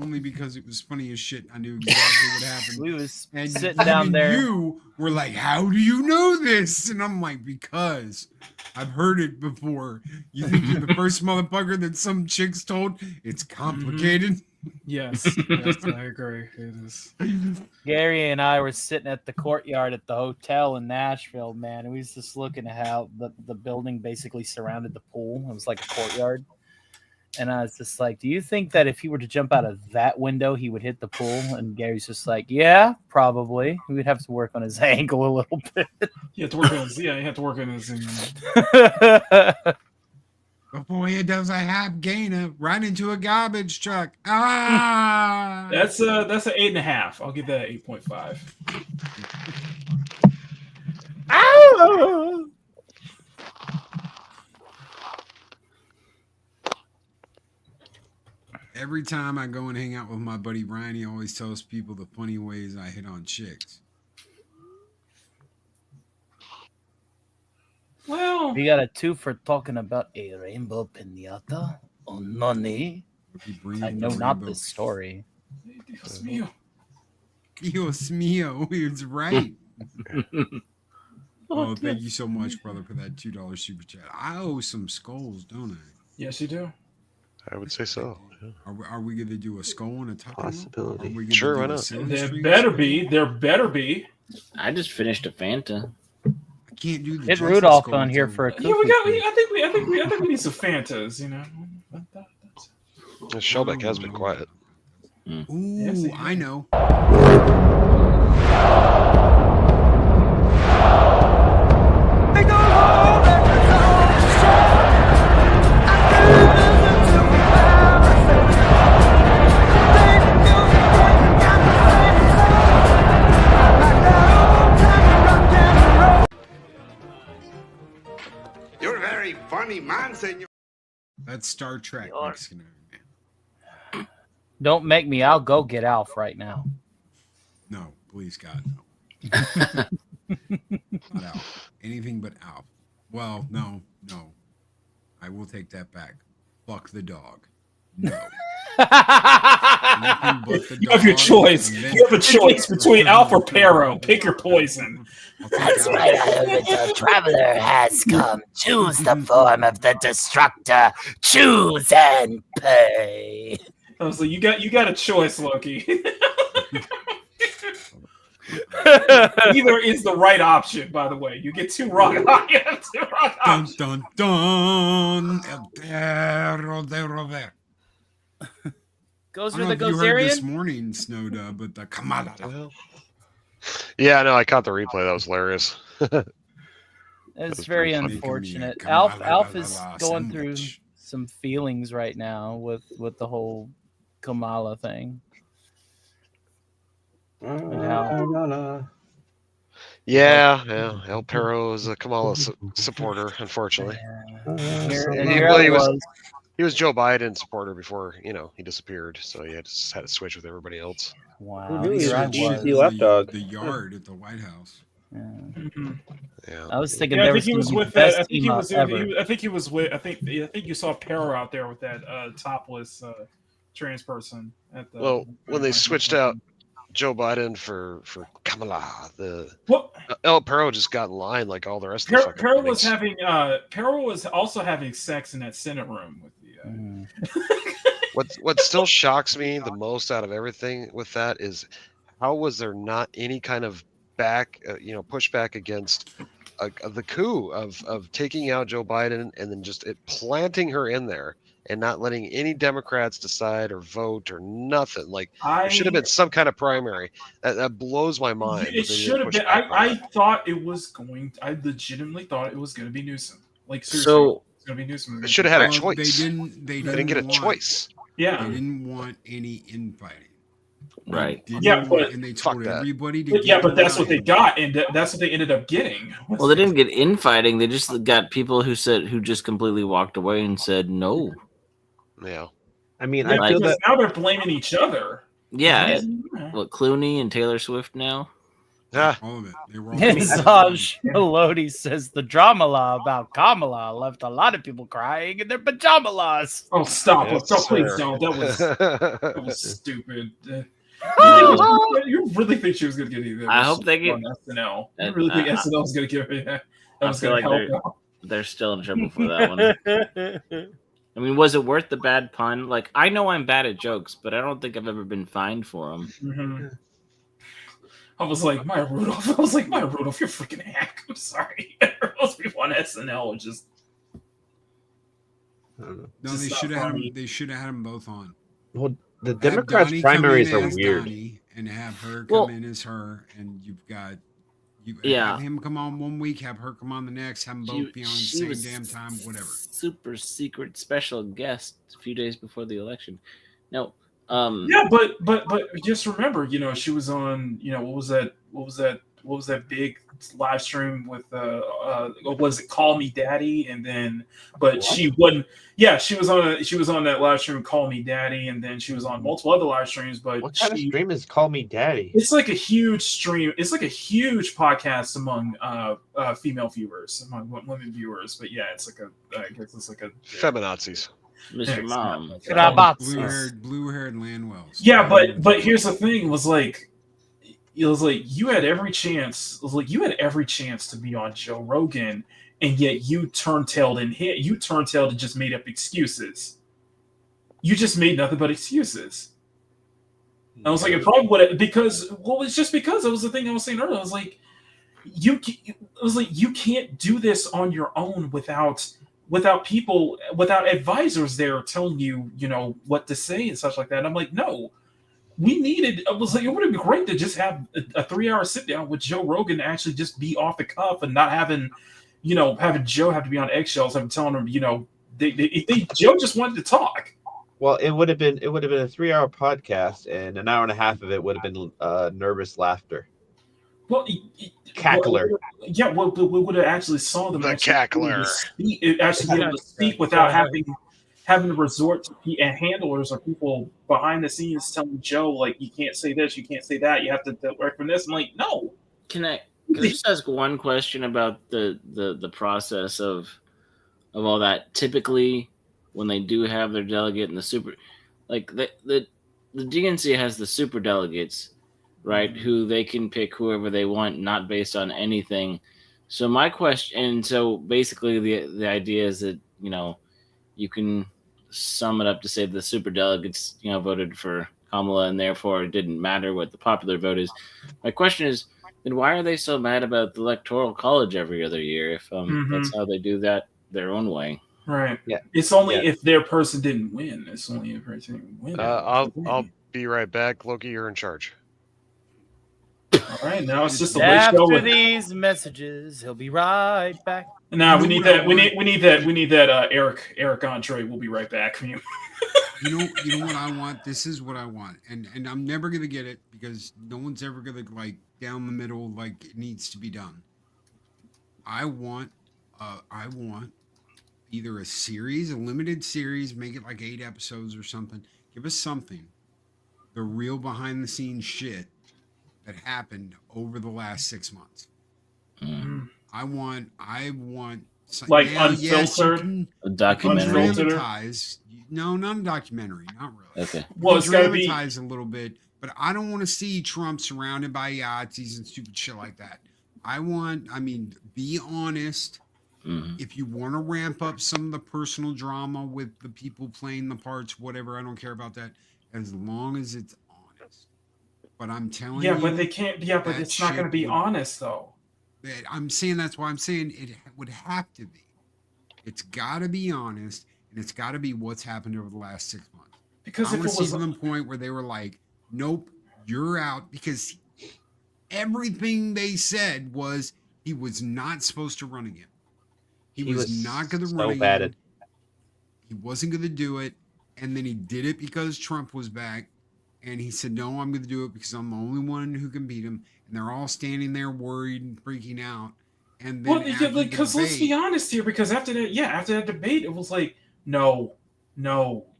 only because it was funny as shit. I knew exactly what happened. We was And sitting down even there. you were like, "How do you know this?" And I'm like, "Because I've heard it before." You think you're the first motherfucker that some chicks told? It's complicated. Yes, yes, I agree. It is. Gary and I were sitting at the courtyard at the hotel in Nashville, man, and we was just looking at how the building basically surrounded the pool. It was like a courtyard. And I was just like, do you think that if he were to jump out of that window, he would hit the pool? And Gary's just like, yeah, probably. We'd have to work on his ankle a little bit. You have to work on his. Yeah, you have to work on his. Before he does a half gainer right into a garbage truck. Ah, That's an 8.5. I'll give that 8.5. Every time I go and hang out with my buddy Ryan, he always tells people the funny ways I hit on chicks. Well, We got a 2 for talking about a rainbow pinata. Oh, nani? I know not this story. Dios mío. Dios mío, it's right. Oh, thank you so much, brother, for that $2 super chat. I owe some skulls, don't I? Yes, you do. I would say so. Yeah. Are we going to do a skull and a tuck? Possibility. Sure, why not? There better be. There better be. I just finished a Fanta. I can't do the Get Jesse Rudolph skull on here until- for a Yeah, we cookie. got. I think we need some Fantas. You know. Shellback has been quiet. Ooh, Yes, he I know. You're a very funny man, senor. That's Star Trek. Mexican man. Don't make me. I'll go get Alf right now. No, please, God, no. Not Alf. Anything but Alf. Well, no. I will take that back. Fuck the dog. No. Anything but the You have your dog, choice. and then- You have a choice between Alf or Pero. Pick your poison. That's right. The traveler has come. Choose the form of the destructor. Choose and pay. I was like, you got a choice, Loki. Either is the right option, by the way. You get two wrong. You have two wrong Dun options. dun dun. El perro de Robert. Goes I for don't the know if you heard this Gozerian. morning, Snowda, but the Kamala. Yeah, no, I caught the replay. That was hilarious. It's was very pretty funny. unfortunate. Come on, Alf is going through sandwich. some feelings right now with the whole Kamala thing. And how Yeah. El Perro is a Kamala supporter, unfortunately. He was Joe Biden supporter before, he disappeared. So he just had to switch with everybody else. Wow, Who knew here I he was was. the lapdog? The yard at the White House. Yeah. I was thinking Yeah, I there think he was gonna be with the that. best I think team he up was. ever. I think he was with. I think you saw Pero out there with that topless trans person at the. Well, when they switched out Joe Biden for Kamala, What? El Perro just got in line like all the rest of the fucking Pero was critics. having. Pero was also having sex in that Senate room with the. What still shocks me the most out of everything with that is how was there not any kind of pushback against the coup of taking out Joe Biden and then just planting her in there and not letting any Democrats decide or vote or nothing. Like there should have been some kind of primary. That blows my mind. It should have been. I thought it was going. I legitimately thought it was going to be Newsom. Like seriously, So it's going to be Newsom. it should have had a Well, choice. They didn't get a want- choice. Yeah. They didn't want any infighting. Right. Yeah, but and they fuck told that. everybody to Yeah, get but that's what they line. got, and that's what they ended up getting. Well, they didn't get infighting. They just got people who just completely walked away and said no. Yeah. I mean, Yeah, I feel because that now they're blaming each other. Yeah. Yeah. What, Clooney and Taylor Swift now? Ah, All of it. They were all Saj Lodi says the drama law about Kamala left a lot of people crying in their pajama laws. Oh, stop! Yes, Don't please sir. don't. That was stupid. No. You really think she was gonna get either? I hope they get on SNL. You really think SNL was gonna give her that? That I was feel gonna like help out. they're still in trouble for that one. I mean, was it worth the bad pun? Like, I know I'm bad at jokes, but I don't think I've ever been fined for them. Mm-hmm. I was like, Maya Rudolph. I was like, Maya Rudolph, you're a freaking hack. I'm sorry. Most people on SNL are just. No, Just they not should have had funny. them. They should have had them both on. Well, the Have Democrats' Donnie come primaries in are as weird. Donnie and have her come Well- in as her, and you've got Yeah. have him come on one week, have her come on the next, have them both be on at the She same was damn time, whatever. Super secret special guest a few days before the election. No, Yeah, but just remember, she was on. What was that big live stream with what was it, Call Me Daddy, and then she wasn't. Yeah, she was on that live stream Call Me Daddy, and then she was on multiple other live streams. But What kind of stream is Call Me Daddy? It's like a huge stream. It's like a huge podcast among female viewers, among women viewers. But yeah, it's like I guess it's like a Feminazis. Mr. Mom. Blue-haired Landwells. Yeah, but here's the thing: it was like you had every chance. It was like you had every chance to be on Joe Rogan, and yet you turntailed and hit. You turntailed and just made up excuses. You just made nothing but excuses. And I was like, it probably would because it's just because it was the thing I was saying earlier. I was like, you can't do this on your own without people, without advisors there telling you, what to say and such like that. And I'm like, no. I was like, it would have been great to just have a 3-hour sit down with Joe Rogan, and actually just be off the cuff and not having Joe have to be on eggshells and telling him, Joe just wanted to talk. Well, it would have been a 3-hour podcast, and an hour and a half of it would have been nervous laughter. Well, cackler. We would have actually saw them. The cackler. Be able to speak without having to resort to handlers or people behind the scenes telling Joe, like, you can't say this, you can't say that, you have to work from this. I'm like, no. Can I just ask one question about the process of all that? Typically, when they do have their delegate and the super, like the DNC has the super delegates, right? Who they can pick whoever they want, not based on anything. So my question, and so basically the idea is that you can sum it up to say the super delegates voted for Kamala, and therefore it didn't matter what the popular vote is. My question is, then why are they so mad about the electoral college every other year if that's how they do that their own way? Right. Yeah. It's only if their person didn't win. It's only if their team win. I'll be right back. Loki, you're in charge. All right, now it's just a after these messages. He'll be right back. Now we need that. We need that. Eric Andre. We'll be right back from you. You know what I want? This is what I want, and I'm never gonna get it because no one's ever gonna like down the middle like it needs to be done. I want either a series, a limited series, make it like 8 episodes or something. Give us something, the real behind the scenes shit that happened over the last 6 months. I want like unfiltered, a documentary. No, not a documentary, not really. Okay. Well, it's gotta be dramatize a little bit, but I don't want to see Trump surrounded by Yahtzees and stupid shit like that. Be honest. Mm-hmm. If you want to ramp up some of the personal drama with the people playing the parts, whatever, I don't care about that, as long as it's honest. But I'm telling you, but they can't. Yeah, but it's not going to be honest though. I'm saying that's why I'm saying it would have to be. It's got to be honest, and it's got to be what's happened over the last 6 months. Because I if want it to was see them point where they were like, "Nope, you're out," because everything they said was he was not supposed to run again. He was not going to run again. He wasn't going to do it, and then he did it because Trump was back, and he said, "No, I'm going to do it because I'm the only one who can beat him." And they're all standing there worried and freaking out. And then because let's be honest here, because after that debate, it was like, no,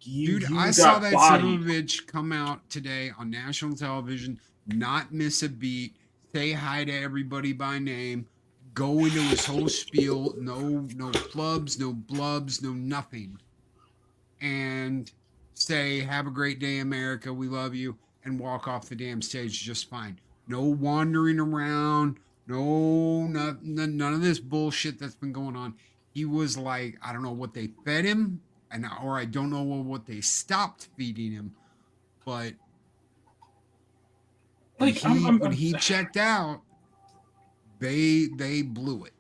you saw that son of a bitch come out today on national television, not miss a beat, say hi to everybody by name, go into his whole spiel, no flubs, no blubs, no nothing, and say, "Have a great day, America. We love you," and walk off the damn stage just fine. No wandering around. No, none of this bullshit that's been going on. He was like, I don't know what they fed him, or I don't know what they stopped feeding him, but when he checked out, they blew it.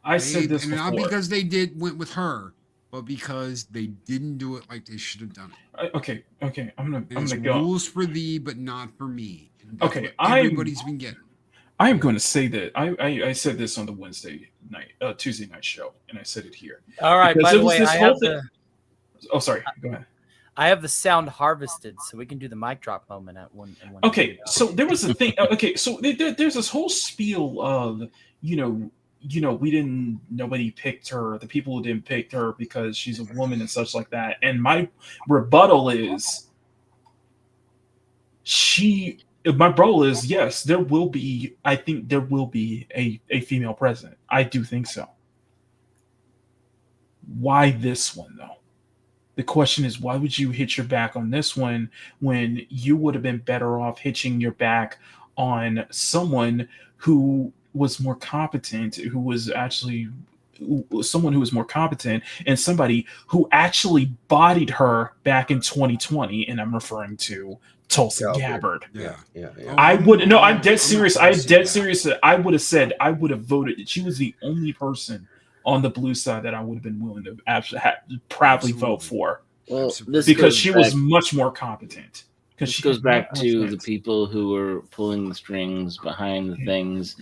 I said this and before. not because they went with her, but because they didn't do it like they should have done it. Okay. I'm gonna go. Rules for thee, but not for me. And that's Okay, what everybody's been getting. I am going to say that I said this on the Tuesday night show, and I said it here. All right. Because By the way, I have the. Oh, sorry. Go ahead. I have the sound harvested, so we can do the mic drop moment at one. Okay, so there was a thing. Okay, so there's this whole spiel of nobody picked her. The people who didn't pick her because she's a woman and such like that. And my rebuttal is yes, there will be. I think there will be a female president. I do think so. Why this one though? The question is, why would you hitch your back on this one when you would have been better off hitching your back on someone who was more competent, someone who was more competent, and somebody who actually bodied her back in 2020? And I'm referring to Tulsi Gabbard. Yeah. I'm dead serious. I would have said, I would have voted. She was the only person on the blue side that I would have been willing to proudly vote for. Well, because she was much more competent. This goes back to the people who were pulling the strings behind the things,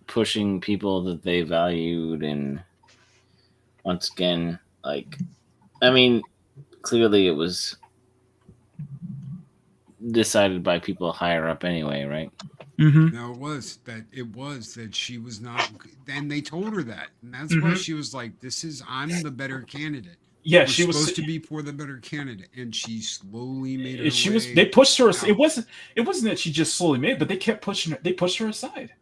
pushing people that they valued, and once again, clearly it was decided by people higher up anyway, right? Mm-hmm. No, it was that she was not, and they told her that, and that's why she was like, I'm the better candidate. Yeah, she was supposed to be for the better candidate, and she slowly made her way. They pushed her. Out. It wasn't that she just slowly made it, but they kept pushing her. They pushed her aside.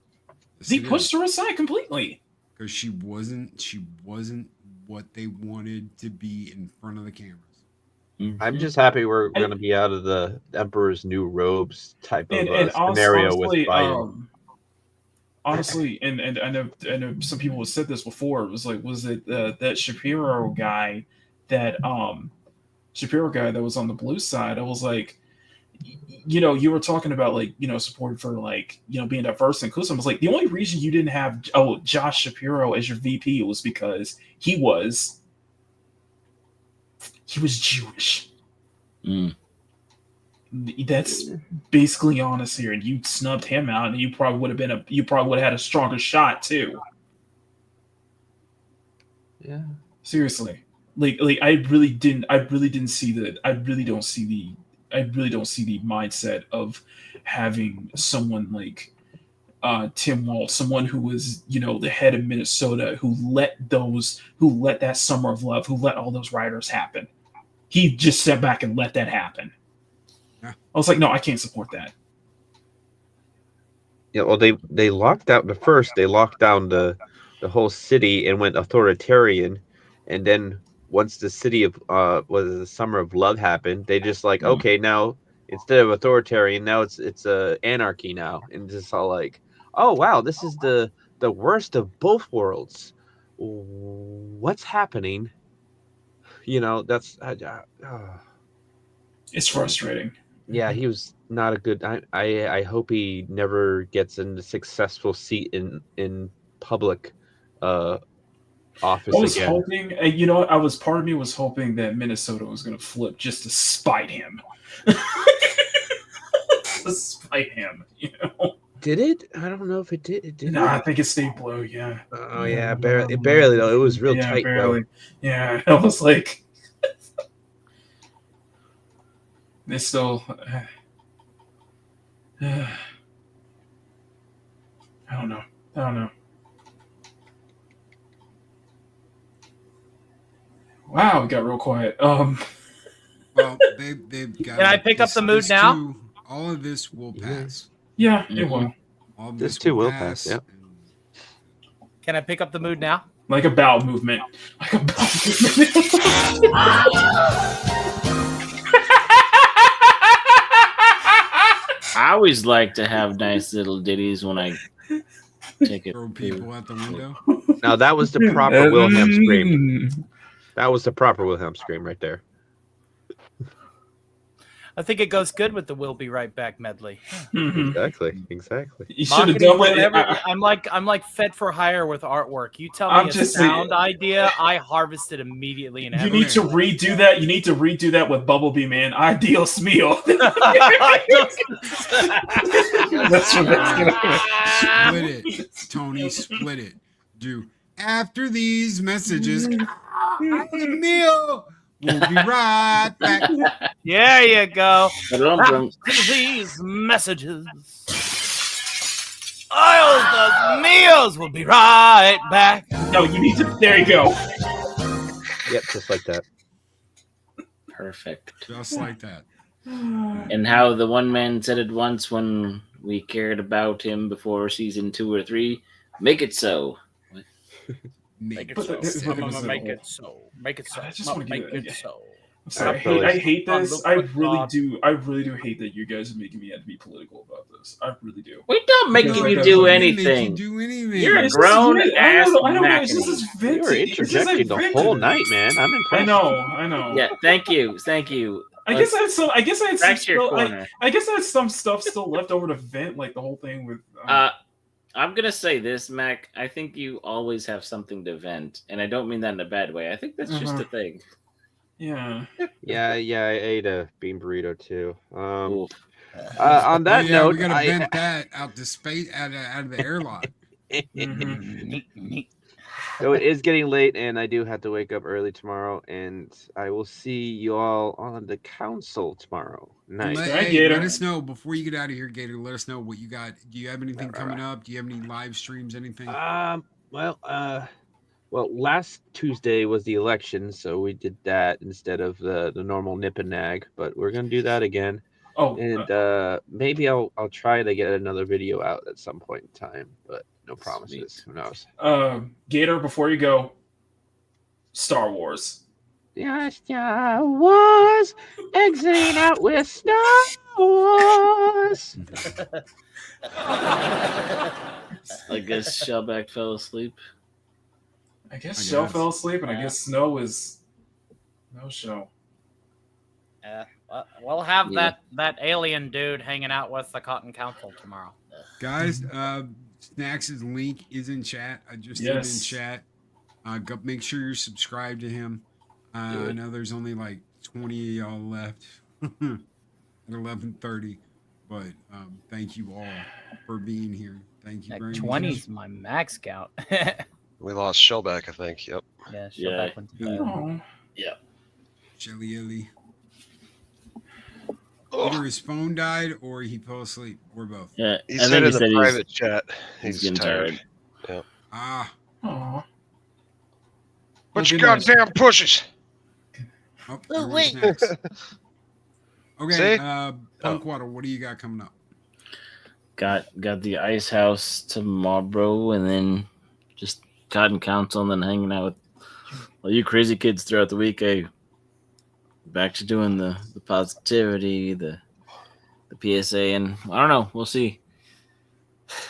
They pushed her aside completely because she wasn't what they wanted to be in front of the cameras. I'm just happy we're going to be out of the Emperor's New Robes type of scenario honestly, with Biden. Honestly, and I know some people have said this before. It was like, was it that Shapiro guy that was on the blue side? I was like, you were talking about support for being diverse and inclusive. I was like, the only reason you didn't have Josh Shapiro as your VP was because he was Jewish. That's basically honest here, and you snubbed him out, and you probably would have had a stronger shot too. Yeah, seriously, I really don't see the mindset of having someone like Tim Walz, someone who was the head of Minnesota, who let that summer of love, who let all those rioters happen. He just sat back and let that happen. I was like, no, I can't support that. Yeah, well, they locked out they locked down the whole city and went authoritarian, and then once the city of was the summer of love happened, they just okay, now instead of authoritarian, now it's anarchy now, and just all like, oh wow, this is the worst of both worlds. What's happening? That's it's frustrating. Yeah, he was not a good. I hope he never gets in a successful seat in public office I was again. hoping, part of me was hoping that Minnesota was going to flip just to spite him. To spite him, Did it? I don't know if it did. It did. No, I think it stayed blue. Yeah. Oh yeah, barely though. It was real tight barely. though. Yeah, I was like, it's still. I don't know. Wow, it got real quiet. Well, they've got. Can I pick up the mood now? All of this will pass. Yeah, it will. All of This too will pass. Yep. Can I pick up the mood now? Like a bowel movement. Like a bowel movement. I always like to have nice little ditties when I take it. Throw people out the window. Now that was the proper Wilhelm scream. That was the proper Wilhelm scream right there. I think it goes good with the "We'll Be Right Back" medley. Exactly. You should have done Whatever. it. I'm like fed for hire with artwork. You tell I'm me a just sound saying- idea, I harvest it immediately. You need to redo that. You need to redo that with Bumblebee, man. Adios mio. Split it, Tony. Split it. Do after these messages. Meal. We'll be right back. There you go. Dum-dum. These messages. The meals will be right back. No, you need to. There you go. Yep, just like that. Perfect. Just like that. And how the one man said it once when we cared about him before season 2 or 3. Make it so. Make it But so. this- Mama, make it so. Make it so. I just Mama, wanna make give it- it so. I'm sorry. I hate this. I really do. I really do hate that you guys are making me have to be political about this. I really do. We're not making you do anything. You're a It's just grown weird. ass I know, guys. This Mackey. is You were vintage. This is interjecting the vintage. whole night, man. I'm impressed. I know. Yeah, thank you. I guess I had some. I guess I had some. Back to your Still, corner. I guess I had some stuff still left over to vent, like the whole thing with. I'm gonna say this, Mac. I think you always have something to vent, and I don't mean that in a bad way. I think that's just a thing. Yeah. Yeah, I ate a bean burrito too. On Oh, that yeah, note, we gotta vent that out to space, out of the airlock. So it is getting late, and I do have to wake up early tomorrow, and I will see you all on the council tomorrow night. Let us know before you get out of here, Gator. Let us know what you got. Do you have anything coming up? Do you have any live streams? Anything? Well, last Tuesday was the election, so we did that instead of the normal nip and nag. But we're gonna do that again. Oh, and maybe I'll try to get another video out at some point in time, but no promises. Who knows? Gator, before you go, Star Wars. Yeah, Star Wars, exiting out with Star Wars. I guess Shellback fell asleep. I guess Shell fell asleep, and I guess Snow is no show. We'll have that alien dude hanging out with the Cotton Council tomorrow. Guys, Snacks' link is in chat. I just did it in chat. Go, make sure you're subscribed to him. I know there's only like 20 of y'all left at 11:30, but thank you all for being here. Thank you very much. 20 is my max count. We lost Shellback, I think. Yep. Yeah, Shellback went to bed. Yeah. Shelly Illy. Either his phone died or he fell asleep, or both. Yeah, He said in the private chat he's getting tired. Yeah. Aww. But you goddamn pushes. Oh, Oh, wait. Snacks. Okay, See? Punkwater, what do you got coming up? Got the ice house tomorrow, and then just Cotton Council, and then hanging out with all you crazy kids throughout the week. Back to doing the positivity, the PSA, and I don't know. We'll see.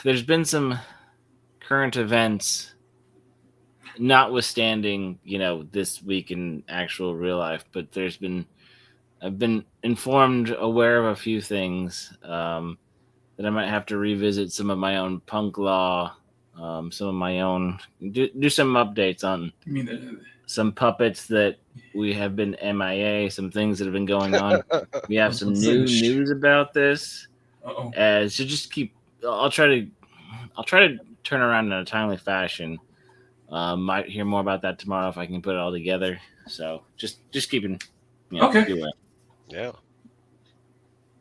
There's been some current events, notwithstanding, this week in actual real life, but I've been informed, aware of a few things that I might have to revisit some of my own punk law, some of my own, do some updates on some puppets that we have been MIA, some things that have been going on. We have some new news about this. So just I'll try to turn around in a timely fashion. Might hear more about that tomorrow if I can put it all together. So just keeping, Okay. doing it. Yeah.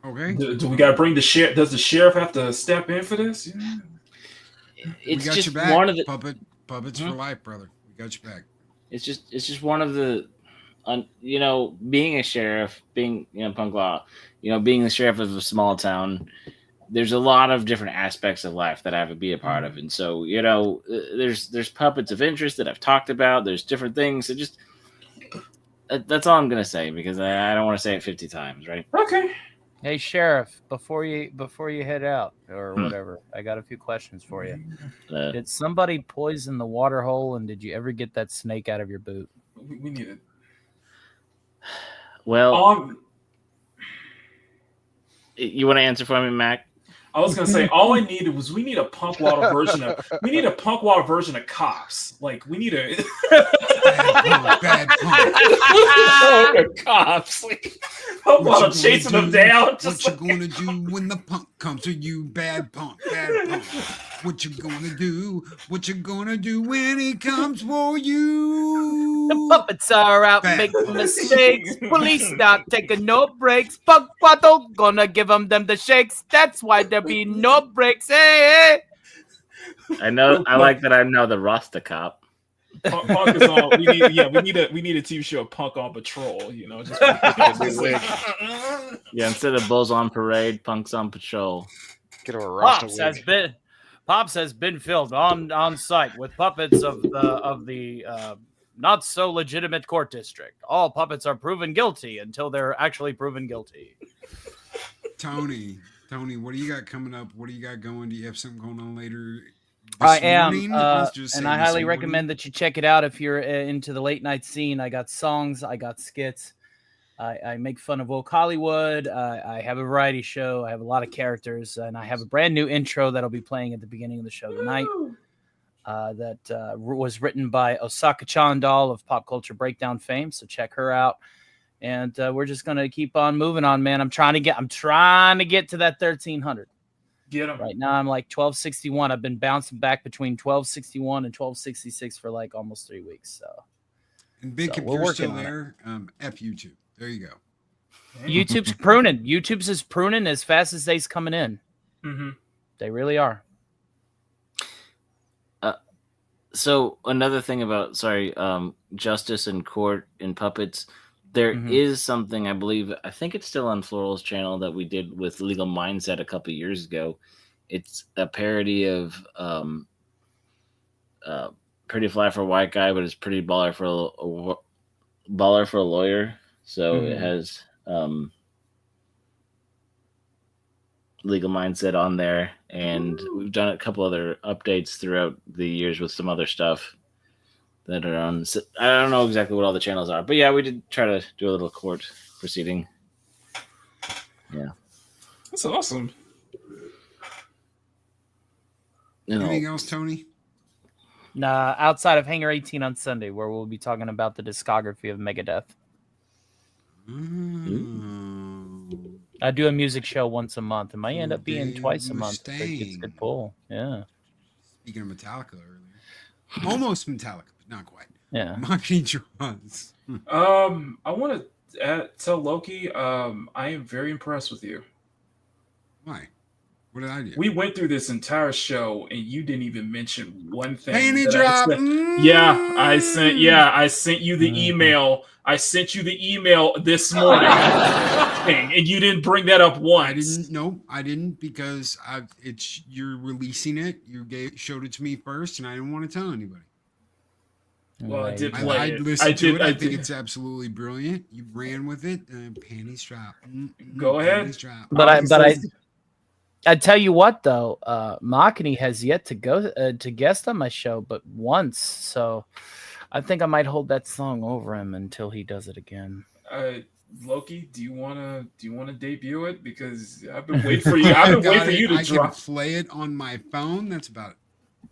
Okay. Do we got to bring the sheriff? Does the sheriff have to step in for this? It's we got just your back. one of the puppets for life, brother. We got your back. It's just one of the, being a sheriff, being punk law, being the sheriff of a small town. there's a lot of different aspects of life that I have to be a part of, and so there's puppets of interest that I've talked about. There's different things. It just that's all I'm gonna say because I don't want to say it 50 times, right? Okay. Hey, Sheriff, before you head out or whatever, I got a few questions for you. Did somebody poison the water hole, and did you ever get that snake out of your boot? We need it. Well, you want to answer for me, Mac? I was gonna say all I needed was we need a punk water version of Cops. Like we need a bad punk. Cops. Like, I'm chasing them down. What you gonna do when the punk comes to you, bad punk, bad punk? What you gonna do? What you gonna do when he comes for you? The puppets are out making mistakes. Police not taking no breaks. Punk waddle gonna give them the shakes. That's why there be no breaks. Hey, hey. I know. I like that. I know the Rasta cop. Punk is on. We need a TV show of Punk on Patrol. You know, just yeah. Instead of Bulls on Parade, Punk's on Patrol. Get a Rasta Pops has been filmed on site with puppets of the not so legitimate court district. All puppets are proven guilty until they're actually proven guilty. Tony, what do you got coming up? What do you got going? Do you have something going on later? I am, and I highly recommend that you check it out if you're into the late night scene. I got songs, I got skits. I make fun of woke Hollywood. I have a variety show. I have a lot of characters, and I have a brand new intro that'll be playing at the beginning of the show tonight. That was written by Osaka Chandal of Pop Culture Breakdown fame. So check her out. And we're just gonna keep on moving on, man. I'm trying to get to that 1300. Get them. Right now I'm like 1261. I've been bouncing back between 1261 and 1266 for like almost 3 weeks. So, and Big, if you're still there, F YouTube. There you go. YouTube's pruning. YouTube's is pruning as fast as they's coming in. Mm-hmm. They really are. So another thing about justice and court and puppets, there is something I think it's still on Floral's channel that we did with Legal Mindset a couple years ago. It's a parody of Pretty Fly for a White Guy, but it's Pretty Baller for a Lawyer. So it has Legal Mindset on there, and we've done a couple other updates throughout the years with some other stuff that are on. I don't know exactly what all the channels are, but yeah, we did try to do a little court proceeding. Yeah, that's awesome. Anything else, Tony? Nah, outside of Hangar 18 on Sunday, where we'll be talking about the discography of Megadeth. I do a music show once a month. It might end up being twice a month. It's a good pull. Yeah. Speaking of Metallica earlier. Almost Metallica, but not quite. Yeah. Marketing draws. I want to tell Loki, I am very impressed with you. Why? What did I do? We went through this entire show and you didn't even mention one thing. Panty drop. I sent you the email. I sent you the email this morning, and you didn't bring that up once. I didn't because you're releasing it. You showed it to me first, and I didn't want to tell anybody. Well, I did play I it. listened to it. I think it's absolutely brilliant. You ran with it. Panties drop. Go ahead. Panties drop. But I tell you what though, Makini has yet to go to guest on my show, but once. So I think I might hold that song over him until he does it again. Loki, do you wanna debut it? Because I've been waiting for you. I've been waiting for you to drop. I can play it on my phone. That's about it.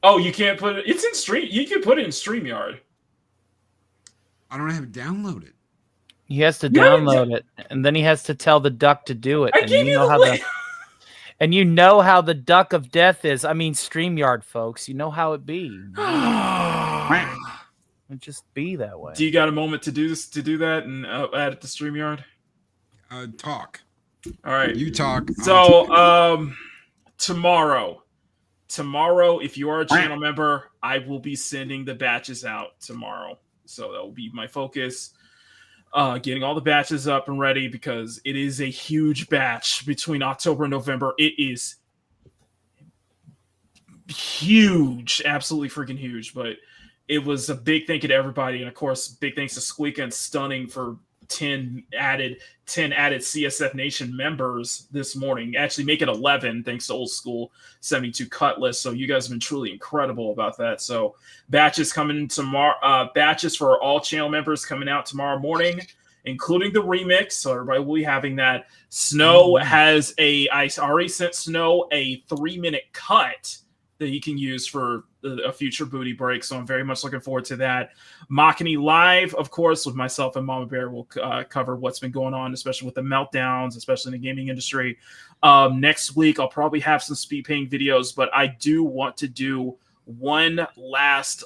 Oh, you can't put it. It's in Stream. You can put it in StreamYard. I don't have it downloaded. He has to download it, and then he has to tell the duck to do it. I gave you the link. And you know how the duck of death is. I mean, StreamYard, folks. You know how it be. It just be that way. Do you got a moment to do this? To do that and add it to StreamYard? Talk. All right, you talk. So, tomorrow, if you are a channel member, I will be sending the batches out tomorrow. So that will be my focus. Getting all the batches up and ready because it is a huge batch between October and November. It is huge, absolutely freaking huge. But it was a big thank you to everybody, and of course, big thanks to Squeaka and Stunning for 10 added CSF Nation members this morning. Actually, make it 11 thanks to Old School 72 Cutlass. So you guys have been truly incredible about that. So batches coming tomorrow. Batches for all channel members coming out tomorrow morning, including the remix. So everybody will be having that. Snow has I already sent Snow a 3-minute cut that he can use for a future booty break. So I'm very much looking forward to that. Machiny Live, of course, with myself and Mama Bear will cover what's been going on, especially with the meltdowns, especially in the gaming industry. Next week, I'll probably have some speed painting videos, but I do want to do one last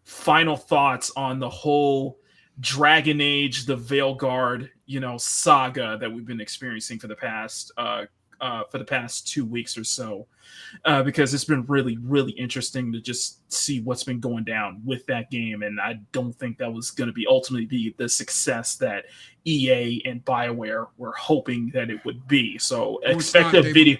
final thoughts on the whole Dragon Age, the Veilguard, saga that we've been experiencing for the past 2 weeks or so, because it's been really, really interesting to just see what's been going down with that game. And I don't think that was going to ultimately be the success that EA and BioWare were hoping that it would be. So expect a video.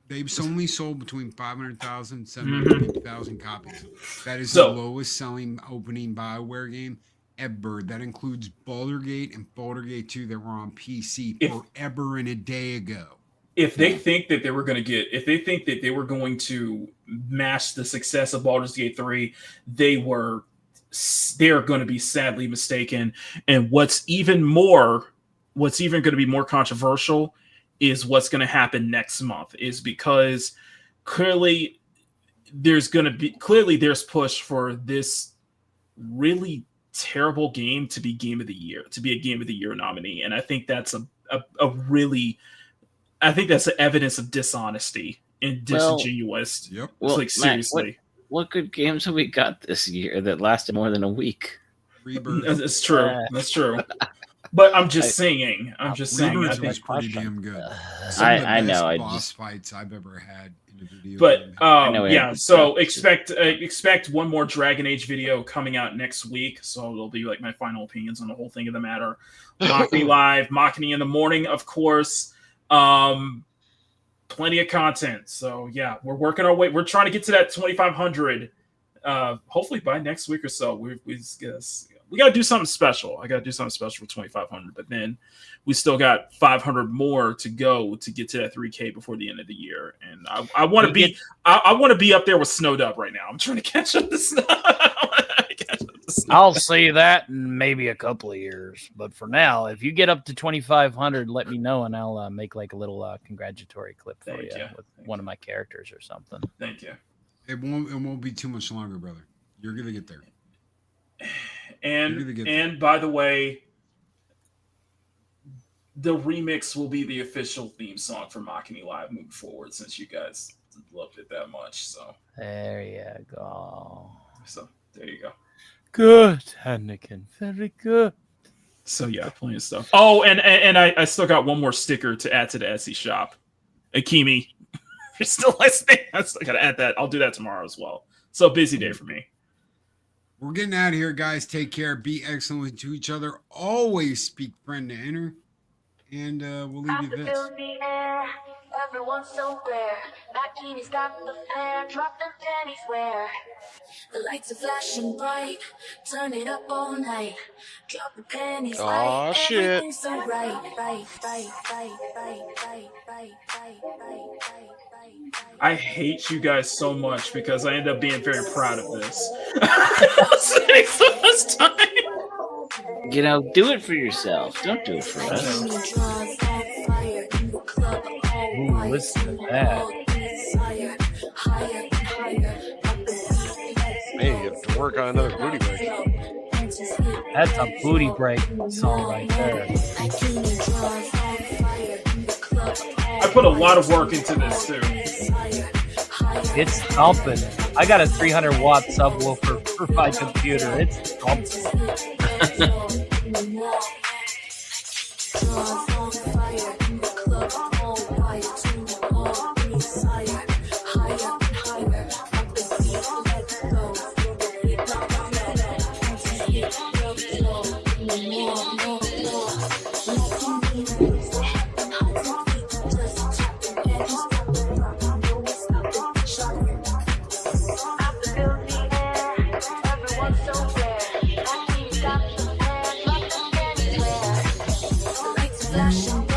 They've only sold between 500,000 and 750,000 copies. That is the lowest selling opening BioWare game ever. That includes Baldur's Gate and Baldur's Gate 2 that were on PC forever and a day ago. If they think that they were going to match the success of Baldur's Gate 3, they're going to be sadly mistaken. And what's even going to be more controversial is what's going to happen next month, is because clearly there's push for this really terrible game to be Game of the Year, to be a Game of the Year nominee. And I think that's I think that's the evidence of dishonesty and disingenuous. Yep. Well, seriously. Matt, what good games have we got this year that lasted more than a week? Rebirth. That's true. That's true. But I'm just saying. Rebirth was pretty damn good. I know. Boss fights I've ever had in a video. But so expect one more Dragon Age video coming out next week. So it'll be my final opinions on the whole thing of the matter. Machiny Live, Machiny in the morning, of course. Plenty of content. So yeah, we're working our way. We're trying to get to that 2,500. Hopefully by next week or so. We got to do something special. I got to do something special for 2,500. But then we still got 500 more to go to get to that 3K before the end of the year. And I want to be up there with Snowed Up right now. I'm trying to catch up to Snow. I'll see that in maybe a couple of years. But for now, if you get up to 2,500, let me know, and I'll make a little congratulatory clip for you with one of my characters or something. Thank you. It won't be too much longer, brother. You're gonna get there. And by the way, the remix will be the official theme song for Machiny Live moving forward, since you guys loved it that much. So there you go. So there you go. Good, Anakin. Very good. So yeah, plenty of stuff. Oh, and I still got one more sticker to add to the Etsy shop. Akimi, you're still listening. I still gotta add that. I'll do that tomorrow as well. So busy day for me. We're getting out of here, guys. Take care. Be excellent to each other. Always speak friend to enter. And we'll leave you this. Everyone's so rare. Bikini's got the flair. Drop the pennies where the lights are flashing bright. Turn it up all night. Drop the pennies. Oh shit. Everything's so right. I hate you guys so much because I end up being very proud of this. Spending so much time. Do it for yourself. Don't do it for us. Ooh, listen to that. Man, you have to work on another booty break. That's a booty break song right there. I put a lot of work into this too. It's thumping. I got a 300 watt subwoofer for my computer. It's thumping.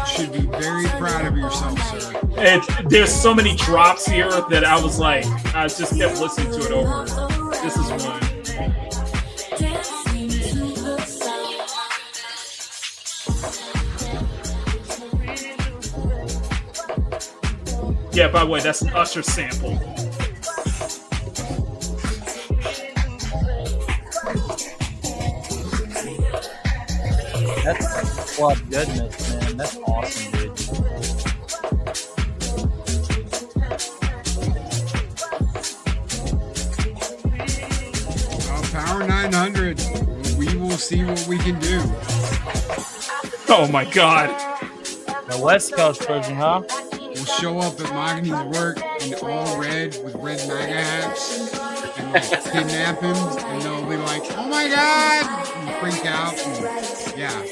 should be very proud of yourself, sir. There's so many drops here that I was like, I just kept listening to it over. This is one. Yeah, by the way, that's an Usher sample. That's club goodness, man. That's awesome, dude. Power 900. We will see what we can do. Oh my God. The West Coast version, huh? We'll show up at Magny's work in all red with red MAGA hats and like kidnap him, and they'll be like, "Oh my God!" and freak out. And, yeah,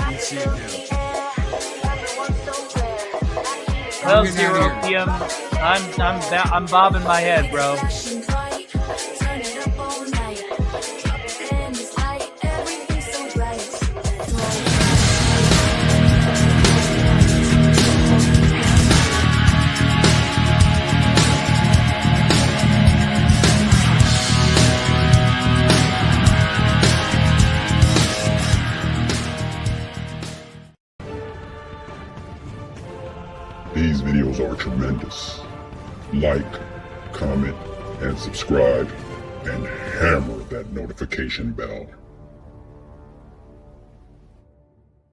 you see it now. Well, Zero PM, I'm bobbing my head, bro. These videos are tremendous. Like, comment, and subscribe, and hammer that notification bell.